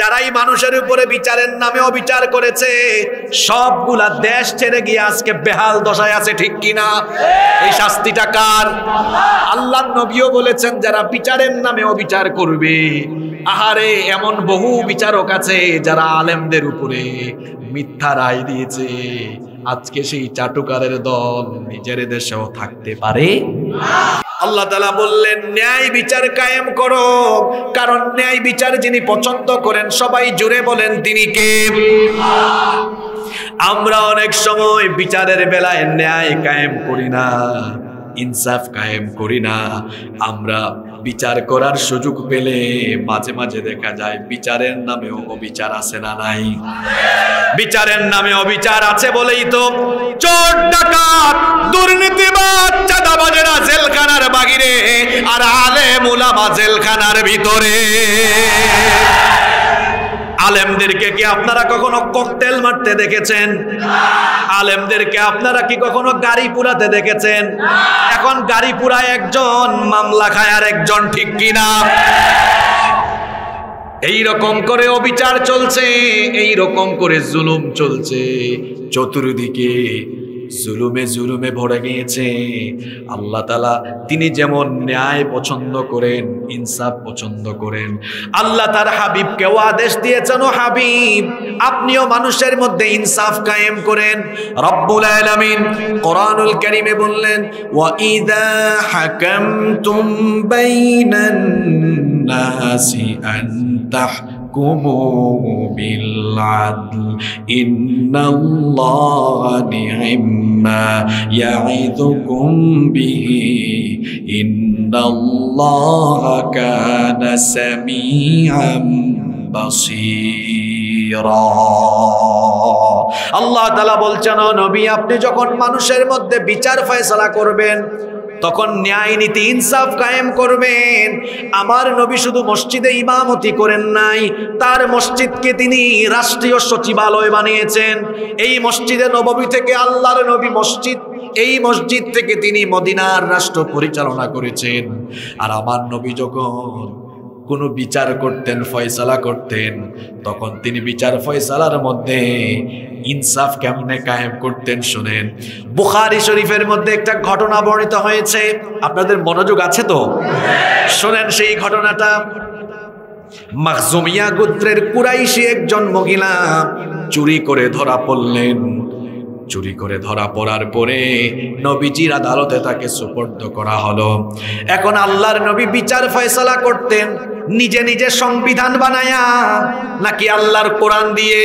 যারাই মানুষের উপরে বিচারের নামে অবিচার করেছে সবগুলা দেশ ছেড়ে গিয়ে আজকে বেহাল দশায় আছে, ঠিক কিনা? এই শাস্তিটা কার? আল্লাহর নবীও বলেছেন যারা বিচারের নামে অবিচার করবে, আহারে এমন বহু বিচারক আছে যারা আলেমদের উপরে মিথ্যা রায় দিয়েছে, আজকে সেই চাটুকারের দল নিজের দেশেও থাকতে পারে। আল্লাহ তাআলা বললেন ন্যায় বিচার কায়েম করো, কারণ ন্যায় বিচার যিনি পছন্দ করেন সবাই জুড়ে বলেন তিনি কে? আমরা অনেক সময় বিচারের বেলায় ন্যায় কায়েম করি না, ইনসাফ কায়েম করি না। আমরা বিচার করার সুযোগ পেলে মাঝে মাঝে দেখা যায় বিচারের নামেও অবিচার আছে না নাই? বিচারের নামে অবিচার আছে বলেই তো চোর ডাকাত দুর্নীতিবাজ চাঁদাবাজেরা জেলখানার বাহিরে আর আলেম উলামা জেলখানার ভিতরে। আলেমদেরকে কি আপনারা কখনো ককটেল মারতে দেখেছেন? আলেমদেরকে আপনারা কি কখনো গাড়ি পুরাতে দেখেছেন? এখন গাড়ি পুরায় একজন, মামলা খায় আর একজন, ঠিক কিনা? এই রকম করে অবিচার চলছে, এই রকম করে জুলুম চলছে, চতুর্দিকে জুলুমে জুলুমে ভরে গিয়েছে। আল্লাহ তাআলা তিনি যেমন ন্যায় পছন্দ করেন, ইনসাফ পছন্দ করেন, আল্লাহ তার হাবিবকেও আদেশ দিয়েছেন, ও হাবিব আপনিও মানুষের মধ্যে ইনসাফ কায়েম করেন। রব্বুল আলামিন কোরআনুল কারীমে বললেন ওয়া ইযা হাকামতুম বাইনান নাসি আন তাহকুমু বিল আদল ইন্নাল্লাহা নি'মা ইয়াইযুকুম বিহি ইন্নাল্লাহা কানা সামিআম বাসীরা। আল্লাহ তাআলা বলছেন ও নবী আপনি যখন মানুষের মধ্যে বিচার ফয়সালা করবেন তখন ন্যায় নীতি ইনসাফ কায়েম করবেন। আমার নবী শুধু মসজিদে ইমামতি করেন নাই, তার মসজিদকে তিনি রাষ্ট্রীয় সচিবালয় বানিয়েছেন। এই মসজিদে নববী থেকে আল্লাহর নবী মসজিদ, এই মসজিদ থেকে তিনি মদিনার রাষ্ট্র পরিচালনা করেছেন। আর আমার নবী যখন কোনো বিচার করতেন, ফয়সালা করতেন, তখন তিনি বিচার ফয়সালার মধ্যে ইনসাফ কেমনে কায়েম করতেন শুনেন। বুখারী শরীফের মধ্যে একটা ঘটনা বর্ণিত হয়েছে, আপনাদের মনোযোগ আছে তো? শুনেন সেই ঘটনাটা। মাখজুমিয়া গোত্রের কুরাইশি একজন মহিলা চুরি করে ধরা পড়লেন। চুরি করে ধরা পড়ার পরে নবীজির আদালতে তাকে সুপর্দ করা হলো। এখন আল্লাহর নবী বিচার ফয়সালা করতেন নিজে নিজে সংবিধান বানায়া নাকি আল্লাহর কোরআন দিয়ে?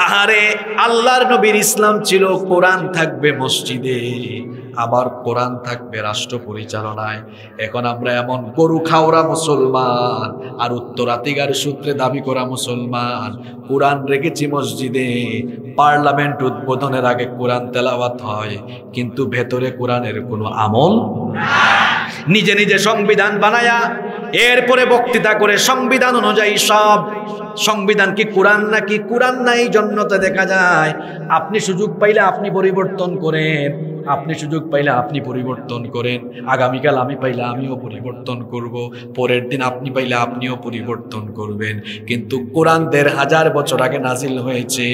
আহারে আল্লাহর নবীর ইসলাম ছিল কোরআন থাকবে মসজিদে, আবার কোরআন থাকবে রাষ্ট্র পরিচালনায়। এখন আমরা এমন গরু খাওয়া মুসলমান আর উত্তরাধিকার সূত্রে দাবি করা মুসলমান, কোরআন রেখেছি মসজিদে, পার্লামেন্ট উদ্বোধনের আগে কোরআন তেলাওয়াত হয়, কিন্তু ভেতরে কোরআনের কোনো আমল। নিজে নিজে সংবিধান বানায়া এরপরে বক্তৃতা করে সংবিধান অনুযায়ী সব। সংবিধান কি কোরআন নাকি? কোরআন নাই জন্য তো দেখা যায় আপনি সুযোগ পাইলে আপনি পরিবর্তন করেন, আপনি সুযোগ পাইলে আপনি পরিবর্তন করেন, আগামীকাল আমি পাইলে আমিও পরিবর্তন করব, পরের দিন আপনি পাইলে আপনিও পরিবর্তন করবেন। কিন্তু কোরআন ১৫০০ বছর আগে নাজিল হয়েছে,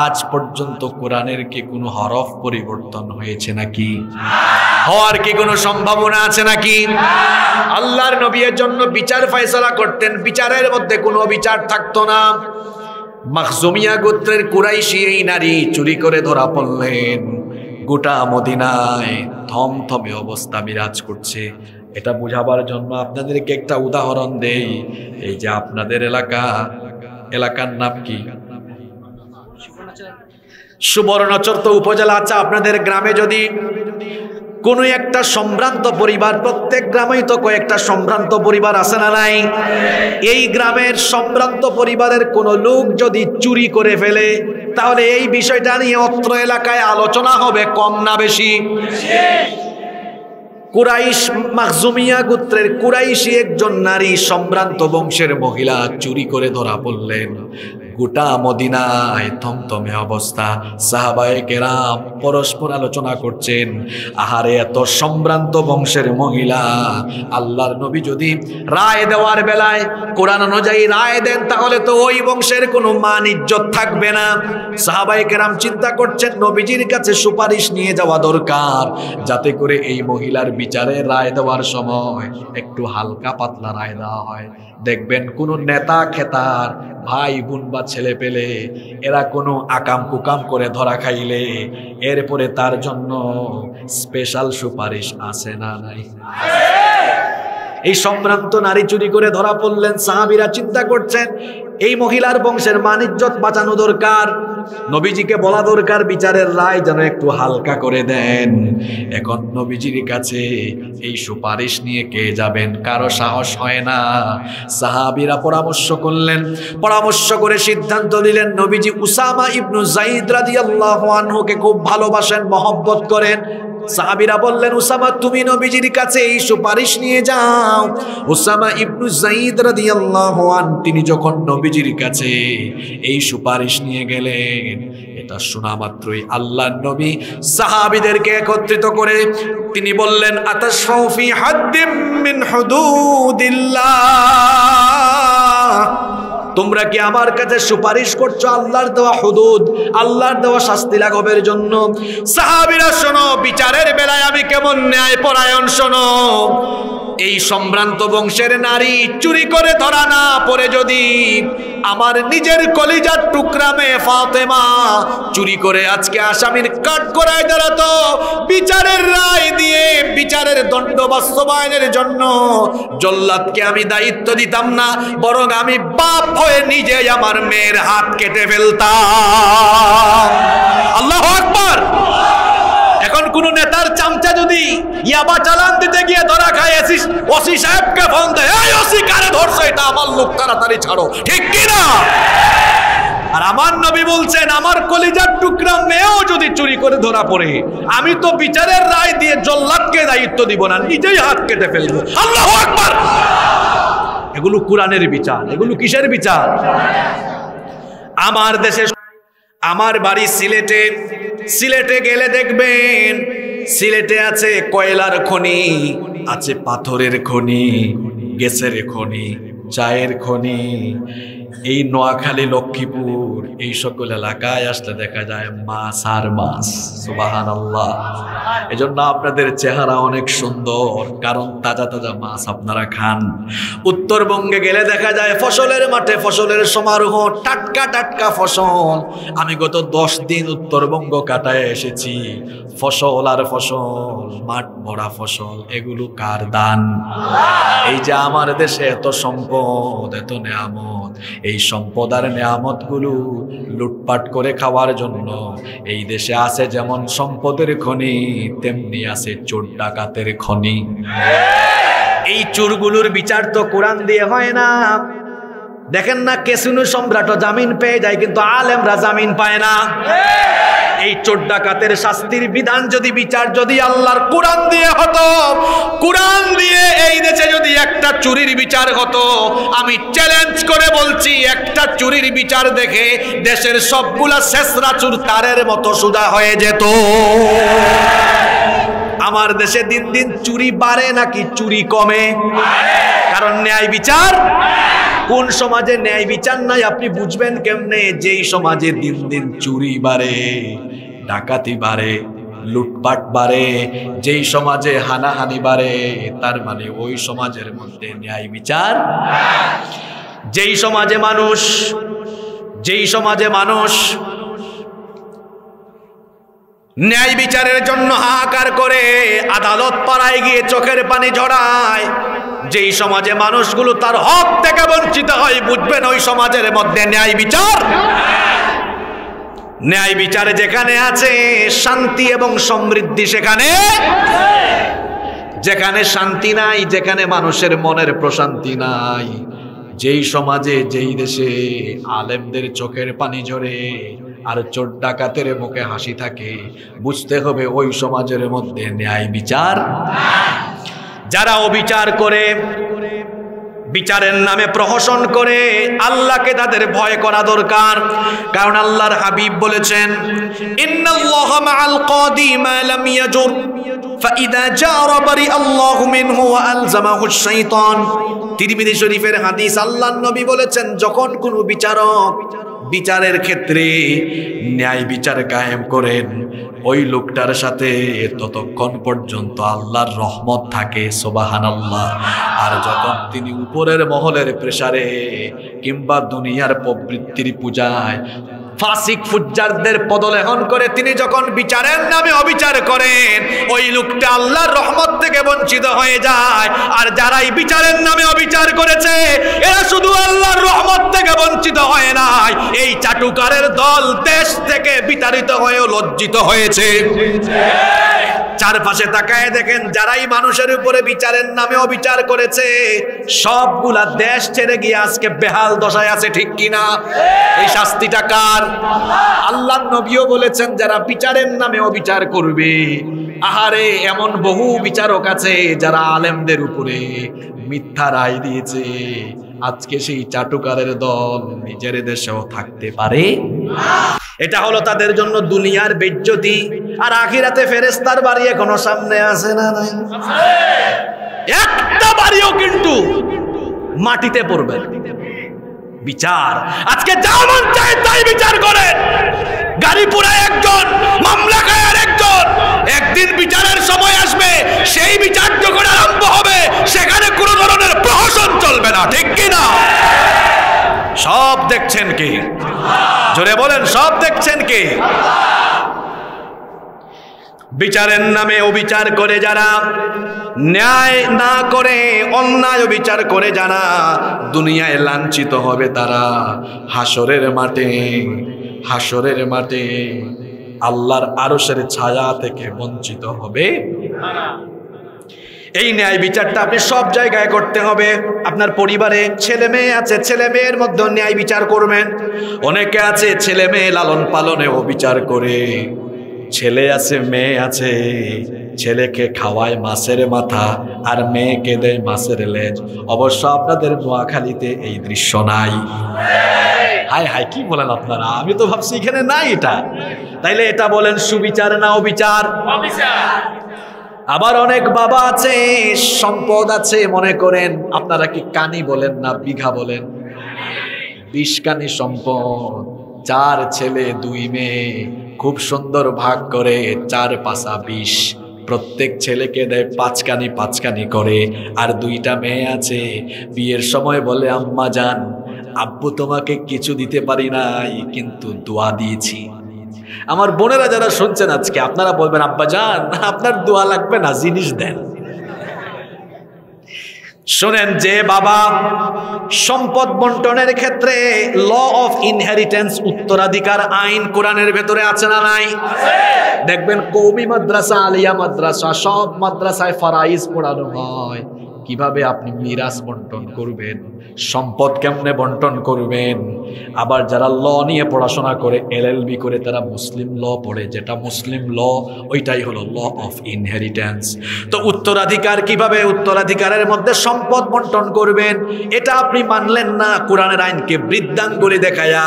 আজ পর্যন্ত কোরআনের কি কোনো হরফ পরিবর্তন হয়েছে নাকি? হওয়ার কি কোনো সম্ভাবনা আছে নাকি? আল্লাহর নবীর জন্য বিচার ফয়সালা করতেন, বিচারের মধ্যে কোনো বিচার থাকতো না। মাখজুমিয়া গোত্রের কুরাইশি এই নারী চুরি করে ধরা পড়লেন। গোটা মদিনায় থমথমে অবস্থা বিরাজ করছে। এটা বোঝাবার জন্য আপনাদেরকে একটা উদাহরণ দেই। এই যে আপনাদের এলাকার নাম কি? সুবর্ণচর তো উপজেলা। আচ্ছা আপনাদের গ্রামে যদি কোনো একটা সম্ভ্রান্ত পরিবার, প্রত্যেক গ্রামেই তো কয়েকটা সম্ভ্রান্ত পরিবার আছে না নাই? এই গ্রামের সম্ভ্রান্ত পরিবারের কোনো লোক যদি চুরি করে ফেলে তাহলে এই বিষয়টা নিয়ে অত্র এলাকায় আলোচনা হবে কম না বেশি? কুরাইশ, মাখজুমিয়া গোত্রের কুরাইশি একজন নারী সম্ভ্রান্ত বংশের মহিলা চুরি করে ধরা পড়লেন। গোটা মদিনায় থমথমে অবস্থা। সাহাবায়ে কেরাম পরস্পর আলোচনা করছেন, আহারে এত সম্ভ্রান্ত বংশের মহিলা, আল্লাহর নবী যদি রায় দেওয়ার বেলায় কোরআন অনুযায়ী রায় দেন তাহলে তো ওই বংশের কোনো মান ইজ্জত থাকবে না। সাহাবায়ে কেরাম চিন্তা করছেন নবীজির কাছে সুপারিশ নিয়ে যাওয়া দরকার, যাতে করে এই মহিলার বিচারে রায় দেওয়ার সময় একটু হালকা পাতলা রায় দেওয়া হয়। দেখবেন কোন নেতা খেতার ভাই বোন বা ছেলে পেলে এরা কোনো আকাম কুকাম করে ধরা খাইলে এরপরে তার জন্য স্পেশাল সুপারিশ আছে না নাই? এই সম্ভ্রান্ত নারী চুরি করে ধরা পড়লেন, সাহাবীরা চিন্তা করছেন এই মহিলার বংশের মান ইজ্জত বাঁচানো দরকার, নবীজিকে বলা দরকার বিচারের রায় যেন একটু হালকা করে দেন। এখন নবীজির কাছে এই সুপারিশ নিয়ে কে যাবেন? কারো সাহস হয় না। সাহাবীরা পরামর্শ করলেন, পরামর্শ করে সিদ্ধান্ত নিলেন নবীজি উসামা ইবনু যায়েদ রাদিয়াল্লাহু আনহুকে খুব ভালোবাসেন, মহব্বত করেন। সাহাবীরা বললেন, উসামা তুমি নবীজির কাছে এই সুপারিশ নিয়ে যাও। উসামা ইবনু যায়েদ রাদিয়াল্লাহু আন তিনি যখন নবীজির কাছে এই সুপারিশ নিয়ে গেলেন, এটা শোনা মাত্রই আল্লাহর নবী সাহাবীদেরকে একত্রিত করে তিনি বললেন, আতাশফাউ ফি হাদ্দিম মিন হুদুদিল্লাহ, তোমরা কি আমার কাছে সুপারিশ করছো আল্লাহর দেওয়া হুদুদ, আল্লাহর দেওয়া শাস্তি লাঘবের জন্য? সাহাবীরা শোনো, বিচারের বেলায় আমি কেমন ন্যায় পরায়ণ শোনো। এই সম্ভ্রান্ত বংশের নারী চুরি করে ধরা না পড়ে যদি আমার নিজের কলিজার টুকরা মেয়ে ফাতেমা চুরি করে আজকে আসামির কাঠ করায় দাঁড়াতো, বিচারের রায় দিয়ে বিচারের দণ্ড বাস্তবায়নের জন্য জল্লাদকে আমি দায়িত্ব দিতাম না, বরং আমি বাপ হয়ে নিজে আমার মেয়ের হাত কেটে ফেলতাম। আল্লাহু আকবার। এখন কোন নেতার চামচা যদি ইয়াবা চালান দিতে গিয়ে ধরা খায়, ওসি সাহেবকে ফোন দেয়, এই ওসি কারে ধরছে, এটা আমার লোক, তাড়াতাড়ি ছাড়ো, ঠিক কি না? আর আমার নবী বলছেন আমার কলিজার টুকরা মেয়েও যদি চুরি করে ধরা পড়ে আমি তো বিচারের রায় দিয়ে জল্লাদকে দায়িত্ব দিব না, নিজেই হাত কেটে ফেলবো। আল্লাহু আকবার। এগুলো কোরআনের বিচার। এগুলো কিসের বিচার? আমার দেশে, আমার বাড়ি সিলেটে, সিলেটে গেলে দেখবেন সিলেটে আছে কয়লার খনি, আছে পাথরের খনি, গ্যাসের খনি, চায়ের খনি। এই নোয়াখালী, লক্ষ্মীপুর এই সকল এলাকায় আসলে দেখা যায় মাছ আর মাছ। সুবহানাল্লাহ। এজন্য আপনাদের চেহারা অনেক সুন্দর, কারণ তাজা তাজা মাছ আপনারা খান। উত্তরবঙ্গে গেলে দেখা যায় ফসলের মাঠে ফসলের সমারোহ, টাটকা টাটকা ফসল। আমি গত 10 দিন উত্তরবঙ্গ কাটায় এসেছি, ফসল আর ফসল, মাঠ ভরা ফসল। এগুলো কার দান? এই যে আমার দেশে এত সম্পদ, এত নেয়ামত, এই সম্পদ আর নেয়ামত গুলো লুটপাট করে খাওয়ার জন্য এই দেশে আছে যেমন সম্পদের খনি, তেমনি আছে চোর ডাকাতের খনি। এই চোরগুলোর বিচার তো কোরআন দিয়ে হয় না। দেখেন না, কেসিনো সম্রাট জামিন পেয়ে যায়, কিন্তু আলেমরা জামিন পায় না। এই চোর ডাকাতের শাস্তির বিধান যদি, বিচার যদি আল্লাহর কোরআন দিয়ে হতো, কোরআন দিয়ে এই দেশে যদি একটা চুরির বিচার হতো, আমি চ্যালেঞ্জ করে বলছি একটা চুরির বিচার দেখে দেশের সবগুলা শেষরা চুর তারের মতো সোজা হয়ে যেত। আমার দেশে দিন দিন চুরি বাড়ে নাকি চুরি কমে? কারণ ন্যায় বিচার। কোন সমাজে ন্যায় বিচার নাই আপনি বুঝবেন কেমনে? যেই সমাজে দিন দিন চুরি বাড়ে, ডাকাতি বাড়ে, লুটপাট বাড়ে, যেই সমাজে হানাহানি বাড়ে, তার মানে ওই সমাজের মধ্যে ন্যায় বিচার। যেই সমাজে মানুষ ন্যায় বিচারের জন্য হাহাকার করে, আদালত পাড়ায় গিয়ে চোখের পানি ঝরায়, যেই সমাজে মানুষগুলো তার হক থেকে বঞ্চিত হয়, বুঝবেন ওই সমাজের মধ্যে ন্যায় বিচার। ন্যায় বিচারে যেখানে আছে শান্তি এবং সমৃদ্ধি, সেখানে যেখানে শান্তি নাই, যেখানে মানুষের মনের প্রশান্তি নাই, যেই সমাজে, যেই দেশে আলেমদের চোখের পানি ঝরে আর চোর ডাকাতের মুখে হাসি থাকে, বুঝতে হবে ওই সমাজের মধ্যে ন্যায় বিচার। যারা অবিচার করে, বিচারের নামে প্রহসন করে আল্লাহকে তাদের ভয় করা দরকার। কারণ আল্লাহর হাবিব বলেছেন, ইন্নাল্লাহা মাআল কাদি মা লাম ইয়াজুর ফাইদা জারা বারি আল্লাহু মিনহু ওয়া আলজামাহু শাইতান। তিরমিজি শরীফের হাদিস, আল্লাহর নবী বলেছেন, যখন কোনো বিচারক বিচারের ক্ষেত্রে ন্যায় বিচার কায়েম করেন, ওই লোকটার সাথে ততক্ষণ পর্যন্ত আল্লাহর রহমত থাকে, সুবহানাল্লাহ। আর যখন তিনি উপরের মহলের প্রেসারে কিংবা দুনিয়ার প্রবৃত্তির পূজায় ফাসিক ফুজ্জারদের পদলেহন করে তিনি যখন বিচারের নামে অবিচার করেন, ওই লোকটা আল্লাহর রহমত থেকে বঞ্চিত হয়ে যায়। আর যারাই বিচারের নামে অবিচার করেছে, এরা শুধু আল্লাহর রহমত থেকে বঞ্চিত হয় নাই, এই চাটুকারের দল দেশ থেকে বিতাড়িত হয়ে লজ্জিত হয়েছে। চারপাশে তাকায় দেখেন, যারাই মানুষের উপরে বিচারের নামে অবিচার করেছে, সবগুলা দেশ ছেড়ে গিয়ে আজকে বেহাল দশায় আছে, ঠিক কিনা? এই শাস্তিটা কার? আল্লাহর নবীও বলেছেন, যারা বিচারের নামে অবিচার করবে, আহারে এমন বহু বিচারক আছে যারা আলেমদের উপরে মিথ্যা রায় দিয়েছে। আজকে সেই চাটুকারের দল নিজের দেশেও থাকতে পারে না। এটা হলো তাদের জন্য দুনিয়ার বেজ্জতি। আর আখিরাতে ফেরেশতার বাড়ি এখনো সামনে আছে না নাই? একটা বাড়িও কিন্তু মাটিতে পড়বে। বিচার আজকে যা মন চায় তাই বিচার করেন। গাড়ি পুরায় একজন, মামলা খায় একজন। একদিন বিচারের সময় আসবে, সেই বিচার যখন আরম্ভ হবে, সেখানে কোনো ধরনের প্রহসন চলবে না, ঠিক কিনা? সব দেখছেন কি? জোরে বলেন, সব দেখছেন কি? বিচারের নামে অবিচার করে যারা, ন্যায় না করে অন্যায় বিচার করে যারা দুনিয়ায় লাঞ্ছিত হবে, তারা হাসরের মাঠে আল্লাহর আরশের ছায়া থেকে বঞ্চিত হবে। এই ন্যায় বিচারটা আপনি সব জায়গায় করতে হবে। আপনার পরিবারে ছেলে মেয়ে আছে, ছেলে মেয়ের মধ্যে ন্যায় বিচার করবেন। অনেকে আছে ছেলে মেয়ে লালন পালনে অবিচার করে। ছেলে আছে, মেয়ে আছে, ছেলেকে খাওয়ায় মাছের মাথা আর মেয়েকে দেয় মাছের লেজ। অবশ্য আপনাদের নোয়াখালীতে এই দৃশ্য নাই। হায় হায়, কি বলেন আপনারা? আমি তো ভাবছি এখানে নাই এটা। তাইলে এটা বলেন সুবিচার না অবিচার? আবার অনেক বাবা আছে, সম্পদ আছে, মনে করেন আপনারা কি কানি বলেন না বিঘা বলেন? 20 কানি সম্পদ, 4 ছেলে 2 মেয়ে, খুব সুন্দর ভাগ করে 4 পাশা 20। প্রত্যেক ছেলেকে দেয় 5 কানি করে। আর 2টা মেয়ে আছে, বিয়ের সময় বলে, আম্মা জান, আব্বু তোমাকে কিছু দিতে পারি নাই, কিন্তু দোয়া দিয়েছি। আমার বোনেরা যারা শুনছেন আজকে, আপনারা বলবেন, আব্বা জান আপনার দোয়া লাগবে না, জিনিস দেন। শোনেন, যে বাবা সম্পদ বন্টনের ক্ষেত্রে ল অফ ইনহেরিটেন্স, উত্তরাধিকার আইন কোরআনের ভেতরে আছে না নাই? দেখবেন কওমি মাদ্রাসা, আলিয়া মাদ্রাসা, সব মাদ্রাসায় ফারাইজ পড়ানো হয়। কিভাবে আপনি মিরাস বন্টন করবেন, সম্পদ কেমনে বন্টন করবেন। আবার যারা ল নিয়ে পড়াশোনা করে, এলএলবি করে, তারা মুসলিম ল পড়ে। যেটা মুসলিম ল, ওইটাই হলো ল অফ ইনহেরিটেন্স। তো উত্তরাধিকার, কিভাবে উত্তরাধিকারের মধ্যে সম্পদ বন্টন করবেন, এটা আপনি মানলেন না। কোরআনের আইনকে বৃদ্ধাঙ্গুলি দেখায়া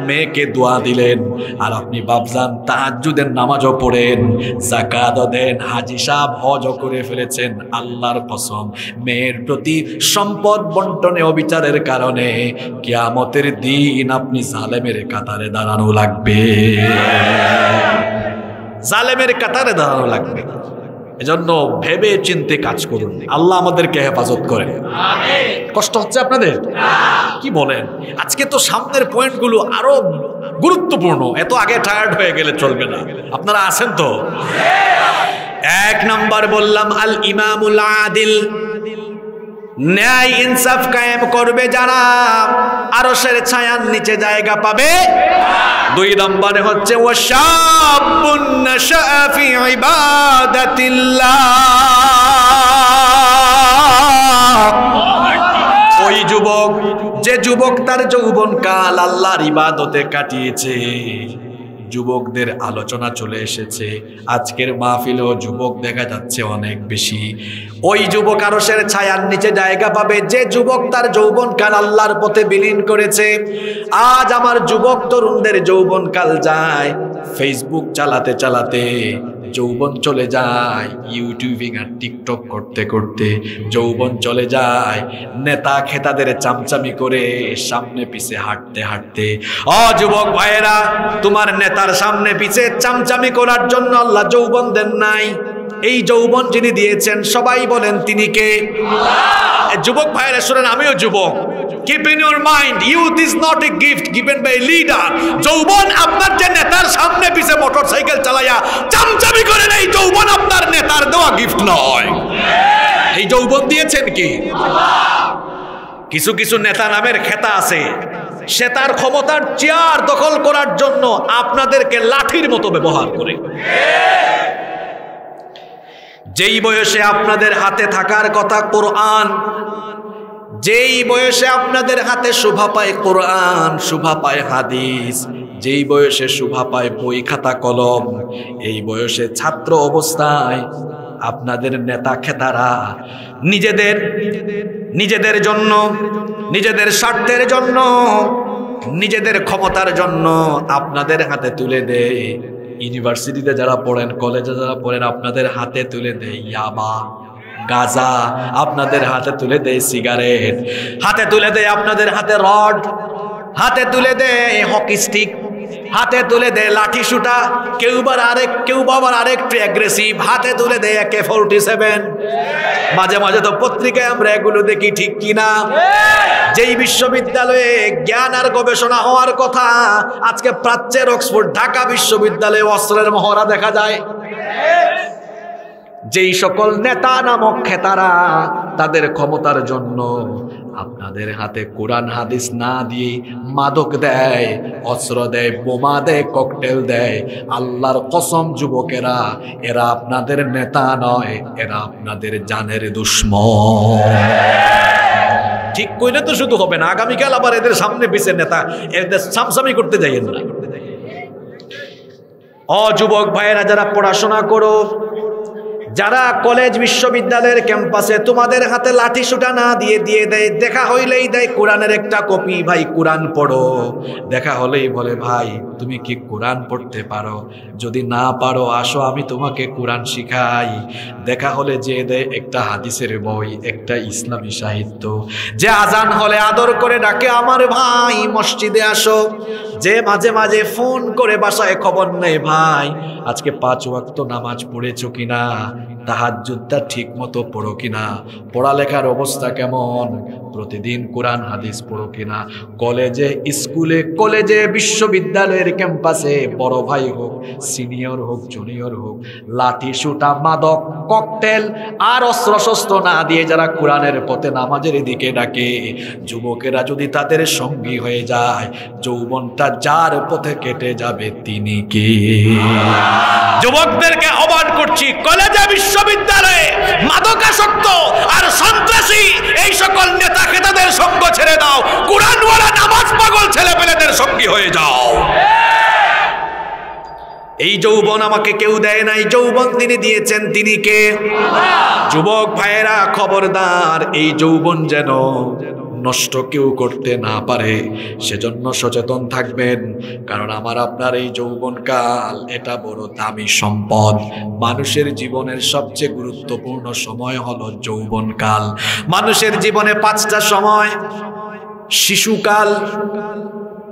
মেয়েকে দোয়া দিলেন। আর আপনি বাপজান তাহাজ্জুদের নামাজও পড়েন, যাকাতও দেন, হাজি সাহেব হজও করে ফেলেছেন। আল্লাহর কসম, মেয়ের প্রতি সম্পদ বন্টনে অবিচারের কারণে কিয়ামতের দিন আপনি জালেমের কাতারে দাঁড়ানো লাগবে, জালেমের কাতারে দাঁড়ানো লাগবে। এজন্য ভেবে চিন্তে কাজ করুন। আল্লাহ আমাদেরকে হেফাজত করেন। কষ্ট হচ্ছে আপনাদের? কি বলেন? আজকে তো সামনের পয়েন্টগুলো আরো গুরুত্বপূর্ণ, এত আগে টায়ার্ড হয়ে গেলে চলবে না। আপনারা আছেন তো? 1 নাম্বার বললাম, আল ইমামুল আদিল, ন্যায় ইনসাফ কায়েম করবে যারা, আরশের ছায়ার নিচে জায়গা পাবে। 2 নম্বরে হচ্ছে ওয়াশাবুন নাশা ফি ইবাদাতিল্লাহ, ওই যুবক, যে যুবক তার যৌবনকাল আল্লাহর ইবাদতে কাটিয়েছে, যুবকদের আলোচনা চলে এসেছে। আজকের মাহফিলেও যুবক দেখা যাচ্ছে অনেক বেশি। ওই যুবক আরশের ছায়ার নিচে জায়গা পাবে যে যুবক তার যৌবনকাল আল্লাহর পথে বিলীন করেছে। আজ আমার যুবক তরুণদের যৌবনকাল যায় ফেসবুক চালাতে চালাতে, যৌবন চলে যায় ইউটিউবিং আর টিকটক করতে করতে, যৌবন চলে যায় নেতা খেতাদের চামচামি করে সামনে পিছে হাঁটতে হাঁটতে। যুবক ভাইয়েরা, তোমার নেতার সামনে পিছে চামচামি করার জন্য আল্লাহ যৌবন দেন নাই। এই যৌবন যিনি দিয়েছেন সবাই বলেন তিনি কে? যুবক ভাইয়েরা শুনেন, আমিও যুবক। Keep in your mind, youth is not a gift given by a leader. যৌবন আপনার যে নেতার সামনে পিছে মোটরসাইকেল চালায়া চামচামি করেন, এই যৌবন আপনার নেতার দেওয়া গিফট নয়। এই যৌবন দিয়েছেন কি? কিছু কিছু নেতা নামের খেতা আছে, সে তার ক্ষমতার চেয়ার দখল করার জন্য আপনাদেরকে লাঠির মতো ব্যবহার করে। যেই বয়সে আপনাদের হাতে থাকার কথা কোরআন, যেই বয়সে আপনাদের হাতে শোভা পায় কোরআন, শোভা পায় হাদিস, যেই বয়সে শোভা পায় বই খাতা কলম, এই বয়সে ছাত্র অবস্থায় আপনাদের নেতা খেতারা নিজেদের জন্য, নিজেদের স্বার্থের জন্য, নিজেদের ক্ষমতার জন্য আপনাদের হাতে তুলে দেয়। ইউনিভার্সিটিতে যারা পড়েন, কলেজে যারা পড়েন, আপনাদের হাতে তুলে দেয় ইয়াবা, গাঁজা, আপনাদের হাতে তুলে দেয় সিগারেট, হাতে তুলে দেয় আপনাদের হাতে রড, হাতে তুলে দেয় হকি স্টিক, হাতে তুলে দেয় লাঠি সুটা, কেউ আবার আরেকটু অ্যাগ্রেসিভ, হাতে তুলে দেয় AK-47। মাঝে মাঝে তো পত্রিকায় আমরা এগুলো দেখি, ঠিক কিনা? যেই বিশ্ববিদ্যালয়ে জ্ঞান আর গবেষণা হওয়ার কথা, আজকে প্রাচ্যের অক্সফোর্ড, ঢাকা বিশ্ববিদ্যালয়ে অস্ত্রের মহড়া দেখা যায়। যেই সকল নেতা নামক খেতারা তাদের ক্ষমতার জন্য আপনাদের হাতে কোরআন হাদিস না দিয়ে মাদক দেয়, অস্ত্র দেয়, বোমা দেয়, ককটেল দেয়, আল্লাহর কসম যুবকেরা, এরা আপনাদের নেতা নয়, এরা আপনাদের জানের দুশ্মন। ঠিক কইলে তো শুধু হবে না, আগামীকাল আবার এদের সামনে পিছে নেতা, এদের সামসামি করতে যাইয়েন না। যুবক ভাইয়েরা, যারা পড়াশোনা করো, যারা কলেজ বিশ্ববিদ্যালয়ের ক্যাম্পাসে তোমাদের হাতে লাঠি সুটা না দিয়ে দেয়, দেখা হইলেই দেয় কোরআনের একটা কপি, ভাই কোরআন পড়ো। দেখা হলেই বলে, ভাই তুমি কি কোরআন পড়তে পারো? যদি না পারো আসো, আমি তোমাকে কোরআন শিখাই। দেখা হলে যে দেয় একটা হাদিসের বই, একটা ইসলামী সাহিত্য। যে আজান হলে আদর করে ডাকে, আমার ভাই মসজিদে আসো। যে মাঝে মাঝে ফোন করে বাসায় খবর নেই, ভাই আজকে 5 ওয়াক্ত নামাজ পড়েছো কিনা, তাহাজ্জুদটা ঠিক মতো পড়ো কিনা, পড়ালেখার অবস্থা কেমন, প্রতিদিন কোরআন হাদিস পড়ো কিনা। কলেজে, স্কুলে, কলেজে, বিশ্ববিদ্যালয়ের ক্যাম্পাসে বড় ভাই হোক, সিনিয়র হোক, জুনিয়র হোক, লাঠি সুটা, মাদক, ককটেল আর অস্ত্র না দিয়ে যারা কোরআনের পথে নামাজের দিকে ডাকে, যুবকেরা যদি তাদের সঙ্গী হয়ে যায়, যৌবনটা যার পথে কেটে যাবে তিনি কে? যুবকদেরকে আহ্বান করছি, কলেজে, বিশ্ববিদ্যালয়ে মাদকাসক্ত আর সন্ত্রাসী এই সকল নেতা খেতাদের সঙ্গ ছেড়ে দাও, কোরআনওয়ালা নামাজ পাগল ছেলেপেলেদের সঙ্গী হয়ে যাও। এই যৌবন আমাকে কেউ দেয় নাই, যৌবন তিনি দিয়েছেন, তিনি কে? যুবক ভাইয়েরা খবরদার, এই যৌবন যেন নষ্ট কেউ করতে না পারে, সেজন্য সচেতন থাকবেন। কারণ আমার আপনার এই যৌবনকাল, এটা বড় দামি সম্পদ। মানুষের জীবনের সবচেয়ে গুরুত্বপূর্ণ সময় হলো যৌবনকাল। মানুষের জীবনে 5টা সময়: শিশুকাল,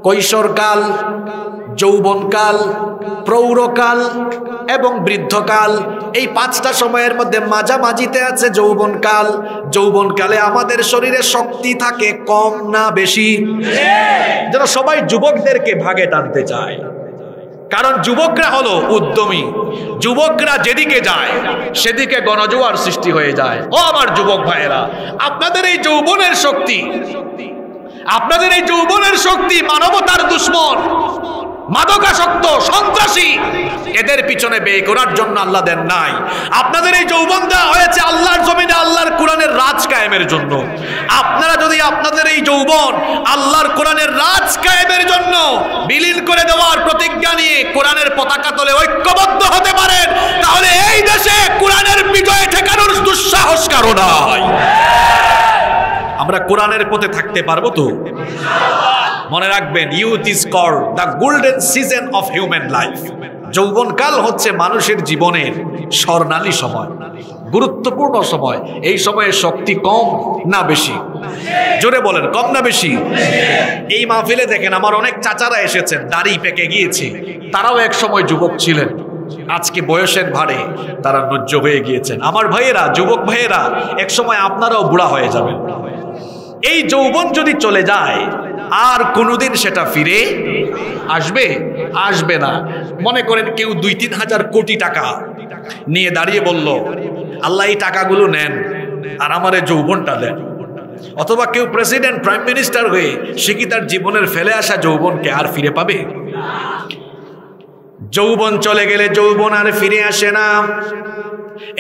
কৈশোরকাল, যৌবনকাল, প্রৌঢ়কাল এবং বৃদ্ধকাল। এই 5টা সময়ের মধ্যে মাঝামাঝিতে আছে যৌবনকাল। যৌবনকালে আমাদের শরীরে শক্তি থাকে কম না বেশি? যেন সবাই যুবকদেরকে ভাগে টানতে চায়, কারণ যুবকরা হলো উদ্যমী। যুবকরা যেদিকে যায় সেদিকে গণজোয়ার সৃষ্টি হয়ে যায়। আমার যুবক ভাইয়েরা, আপনাদের এই যৌবনের শক্তি, আপনাদের এই যৌবনের শক্তি মানবতার দুশ্মন। মাদকাসক্ত, সন্ত্রাসী, এদের পিছনে ব্যয় করার জন্য আল্লাহ দেন নাই। আপনাদের এই যৌবন দেওয়া হয়েছে আল্লাহর জমিনে আল্লাহর কোরআনের রাজ কায়েমের জন্য। আপনারা যদি আপনাদের এই যৌবন আল্লাহর কোরআনের রাজ কায়েমের জন্য বিলীন করে দেওয়ার প্রতিজ্ঞা নিয়ে কোরআনের পতাকা তলে ঐক্যবদ্ধ হতে পারেন, তাহলে এই দেশে কোরআনের বিজয় ঠেকানোর দুঃসাহস কারো নাই। আমরা কোরআনের পথে থাকতে পারবো তো? মনে রাখবেন, youth is called the golden season of human life. যৌবনকাল হচ্ছে মানুষের জীবনের স্বর্ণালী সময়, গুরুত্বপূর্ণ সময়। এই সময়ে শক্তি কম না বেশি? জোরে বলেন, কম না বেশি? এই মাহফিলে দেখেন আমার অনেক চাচারা এসেছেন, দাড়ি পেকে গিয়েছে, তারাও এক সময় যুবক ছিলেন, আজকে বয়সের ভারে তারা নজ্জ হয়ে গিয়েছেন। আমার ভাইয়েরা, যুবক ভাইয়েরা, এক সময় আপনারাও বুড়া হয়ে যাবেন। এই যৌবন যদি চলে যায় আর কোনোদিন সেটা ফিরে আসবে? আসবে না। মনে করেন কেউ 2-3 হাজার কোটি টাকা নিয়ে দাঁড়িয়ে বলল, আল্লাহ এই টাকাগুলো নেন আর আমার এই যৌবনটা দেন। অথবা কেউ প্রেসিডেন্ট, প্রাইম মিনিস্টার হয়ে সে কি তার জীবনের ফেলে আসা যৌবনকে আর ফিরে পাবে? যৌবন চলে গেলে যৌবন আর ফিরে আসে না।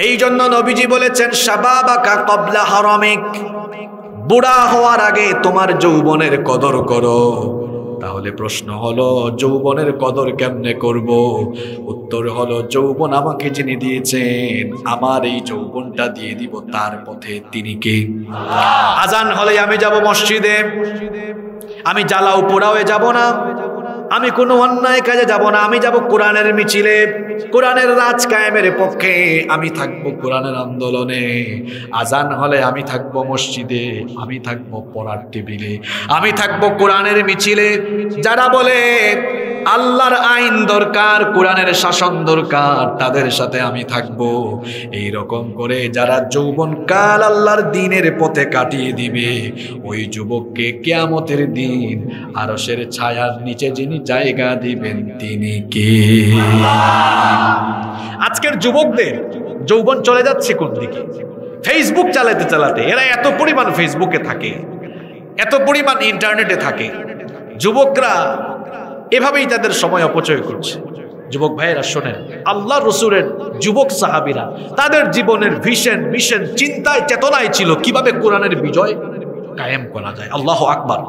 এই জন্য নবীজি বলেছেন, শাবাবাকা ক্বাবলা হারামিক, বুড়া হওয়ার আগে তোমার যৌবনের কদর করো। তাহলে প্রশ্ন হলো, যৌবনের কদর কেমনে করব? উত্তর হলো, যৌবন আমাকে যিনি দিয়েছেন, আমার এই যৌবনটা দিয়ে দিব তার পথে। তিনি কে? আজান হলে আমি যাব মসজিদে, আমি জ্বালাও পোড়াও যাব না, আমি কোনো অন্যায় কাজে যাব না, আমি যাব কোরআনের মিছিলে, কোরআনের রাজ কায়েমের পক্ষে আমি থাকবো, কোরআনের আন্দোলনে। আজান হলে আমি থাকবো মসজিদে, আমি থাকবো পড়ার টেবিলে, আমি থাকবো কোরআনের মিছিলে। যারা বলে আল্লাহর আইন দরকার, কোরআনের শাসন দরকার, তাদের সাথে আমি থাকবো। এই রকম করে যারা যৌবনকাল আল্লাহর দ্বীনের পথে কাটিয়ে দিবে, ওই যুবককে কিয়ামতের দিন আরশের ছায়ার নিচে যিনি জায়গা দিবেন তিনি কে? আজকের যুবকদের যৌবন চলে যাচ্ছে কোন দিকে? ফেসবুক চালাতে চালাতে এরা এত পরিমাণ ফেসবুকে থাকে, এত পরিমাণ ইন্টারনেটে থাকে, যুবকরা এভাবেই তাদের সময় অপচয় করছে। যুবক ভাইয়েরা শোনেন, আল্লাহ রসুলের যুবক সাহাবীরা তাদের জীবনের ভিশন, মিশন, চিন্তায়, চেতনায় ছিল কিভাবে কোরআনের বিজয় কায়েম করা যায়। আল্লাহু আকবার।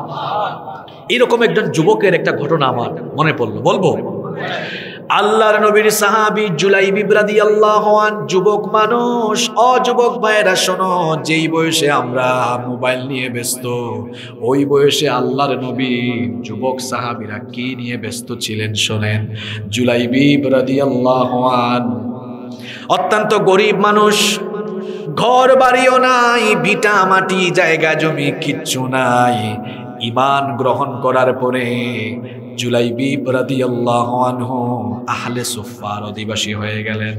এরকম একজন যুবকের একটা ঘটনা আমার মনে পড়লো, বলবো? আল্লাহর নবীর সাহাবী জুলাইবিব রাদিয়াল্লাহু আনহু, যুবক মানুষ। যুবক ভাইয়েরা শোনো, যেই বয়সে আমরা মোবাইল নিয়ে ব্যস্ত, ওই বয়সে আল্লাহর নবী যুবক সাহাবীরা কি নিয়ে ব্যস্ত ছিলেন শোনেন। জুলাইবিব রাদিয়াল্লাহু আনহু অত্যন্ত গরিব মানুষ, ঘর বাড়িও নাই, ভিটা মাটি জায়গা জমি কিচ্ছু নাই। ঈমান গ্রহণ করার পরে জুলাইবিব রাদিয়াল্লাহু আনহু আহলে সুফফার অধিবাসী হয়ে গেলেন।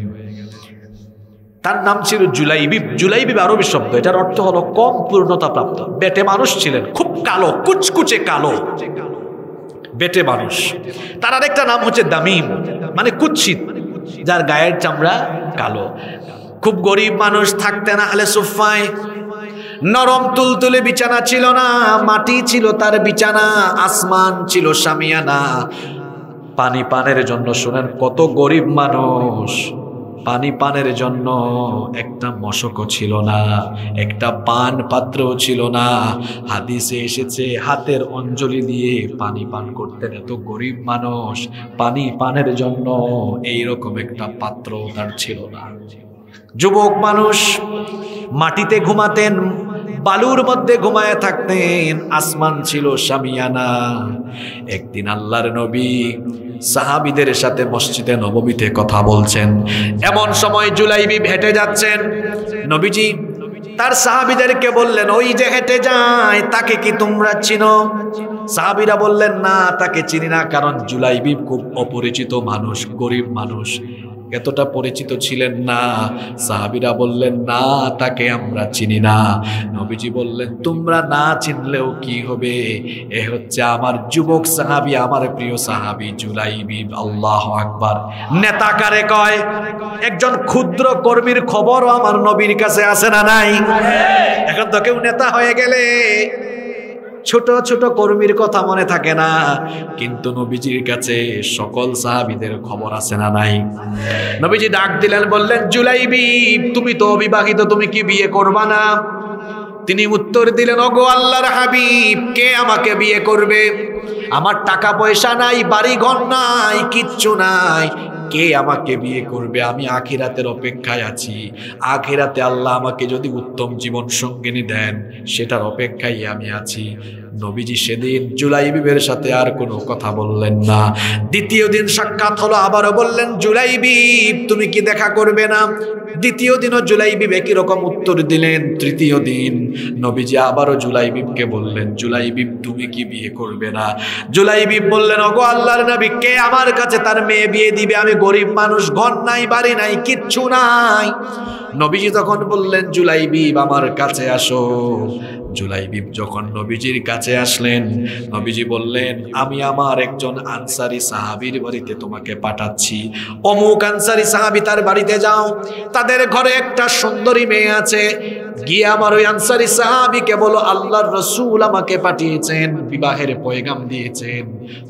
তার নাম ছিল জুলাইবিব। জুলাইবিব আরবি শব্দ, এটার অর্থ হলো কম পূর্ণতা প্রাপ্ত। বেটে মানুষ ছিলেন, খুব কালো, কুচকুচে কালো বেটে মানুষ। তার আরেকটা নাম হচ্ছে দামিম, মানে কুৎসিত, যার গায়ের চামড়া কালো। খুব গরিব মানুষ, থাকতেন আহলে সুফফায়। নরম তুলতুলে বিছানা ছিল না, মাটি ছিল তার বিছানা, আসমান ছিল শামিয়ানা। পানি পানের জন্য, শোনেন কত গরিব মানুষ, পানি পানের জন্য একটা মশকও ছিল না, একটা পান পাত্রও ছিল না। হাদিসে এসেছে হাতের অঞ্জলি দিয়ে পানি পান করতেন এত গরিব মানুষ। পানি পানের জন্য এইরকম একটা পাত্র তার ছিল না। যুবক মানুষ, মাটিতে ঘুমাতেন, বালুর মধ্যে ঘুমায় থাকতেন, আসমান ছিল শামিয়ানা। একদিন আল্লাহর নবী সাহাবীদের সাথে মসজিদে নববীতে কথা বলছেন। এমন সময় জুলাইবিব হেঁটে যাচ্ছেন। নবীজি তার সাহাবীদেরকে বললেন, ওই যে হেঁটে যায় তাকে কি তোমরা চিনো? সাহাবীরা বললেন, না, তাকে চিনি না, কারণ জুলাইবিব খুব অপরিচিত মানুষ, গরিব মানুষ, এতটা পরিচিত ছিলেন না। সাহাবীরা বললেন, না, তাকে আমরা চিনি না। নবীজি বললেন, তোমরা না চিনলেও কি হবে, এ হচ্ছে আমার যুবক সাহাবী, আমার প্রিয় সাহাবী জুলাইবিব। আল্লাহু আকবার। নেতা কারে কয়? একজন ক্ষুদ্র কর্মীর খবরও আমার নবীর কাছে আছে না নাই? এখন তো কেউ নেতা হয়ে গেলে ছোট ছোট কর্মীর কথা মনে থাকে না, কিন্তু নবীজির কাছে সকল সাহাবীদের খবর আছে না নাই? নবীজি ডাক দিলেন, বললেন, জুলাইবিব তুমি তো অবিবাহিত, তুমি কি বিয়ে করবা না? তিনি উত্তর দিলেন, ওগো আল্লাহর হাবিব, কে আমাকে বিয়ে করবে? আমার টাকা পয়সা নাই, বাড়ি ঘর নাই, কিচ্ছু নাই, কে আমাকে বিয়ে করবে? আমি আখিরাতের অপেক্ষায় আছি। আখিরাতে আল্লাহ আমাকে যদি উত্তম জীবন সঙ্গিনী দেন, সেটার অপেক্ষায় আমি আছি। নবীজি সেদিন জুলাইবিবের সাথে আর কোনো কথা বললেন না। দ্বিতীয় দিন সাক্ষাৎ হলো, আবারও বললেন, জুলাইবিব তুমি কি দেখা করবে না? দ্বিতীয় দিনও জুলাইবিব একই রকম উত্তর দিলেন। তৃতীয় দিন নবীজি আবারও জুলাইবিবকে বললেন, জুলাইবিব তুমি কি বিয়ে করবে না? জুলাইবিব বললেন, ওগো আল্লাহর নবী, কে আমার কাছে তার মেয়ে বিয়ে দিবে? আমি গরিব মানুষ, ঘর নাই, বাড়ি নাই, কিচ্ছু নাই। নবীজি তখন বললেন, জুলাইবিব আমার কাছে আসো। জুলাইবিব যখন নবীজির কাছে আসলেন, নবীজি বললেন, আমি আমার একজন আনসারী সাহাবীর বাড়িতে তোমাকে পাঠাচ্ছি। অমুক আনসারী সাহাবী, তার বাড়িতে যাও, তাদের ঘরে একটা সুন্দরী মেয়ে আছে, গিয়ে আমার ওই আনসারী সাহাবীকে বলো, আল্লাহর রাসূল আমাকে পাঠিয়েছেন, বিবাহের পয়গাম দিয়েছেন,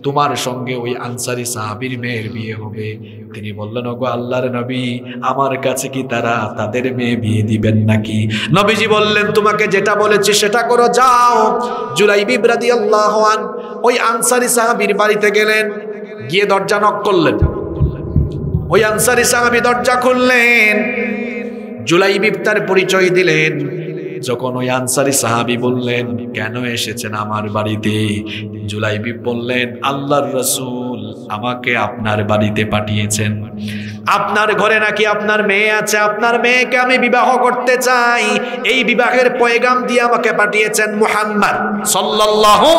তোমার সঙ্গে ওই আনসারী সাহাবীর মেয়ের বিয়ে হবে। তিনি বললেন, ওগো আল্লাহর নবী, আমার কাছে কি তারা তাদের মেয়ে বিয়ে দিবেন নাকি? নবীজি বললেন, তোমাকে যেটা বলেছি সেটা করো, যাও। জুলাইবিব রাদিয়াল্লাহু আনহু ওই আনসারী সাহাবীর বাড়িতে গেলেন, গিয়ে দরজা নক করলেন। ওই আনসারী সাহাবী দরজা খুললেন, জুলাইবিব তার পরিচয় দিলেন। যখন ওই আনসারী সাহাবী বললেন, কেন এসেছেন আমার বাড়িতে? জুলাইবিব বললেন, আল্লাহর রাসূল আমাকে আপনার বাড়িতে পাঠিয়েছেন, আপনার ঘরে নাকি আপনার মেয়ে আছে, আপনার মেয়েকে আমি বিবাহ করতে চাই, এই বিবাহের পয়গাম দিয়ে আমাকে পাঠিয়েছেন মুহাম্মদ সাল্লাল্লাহু।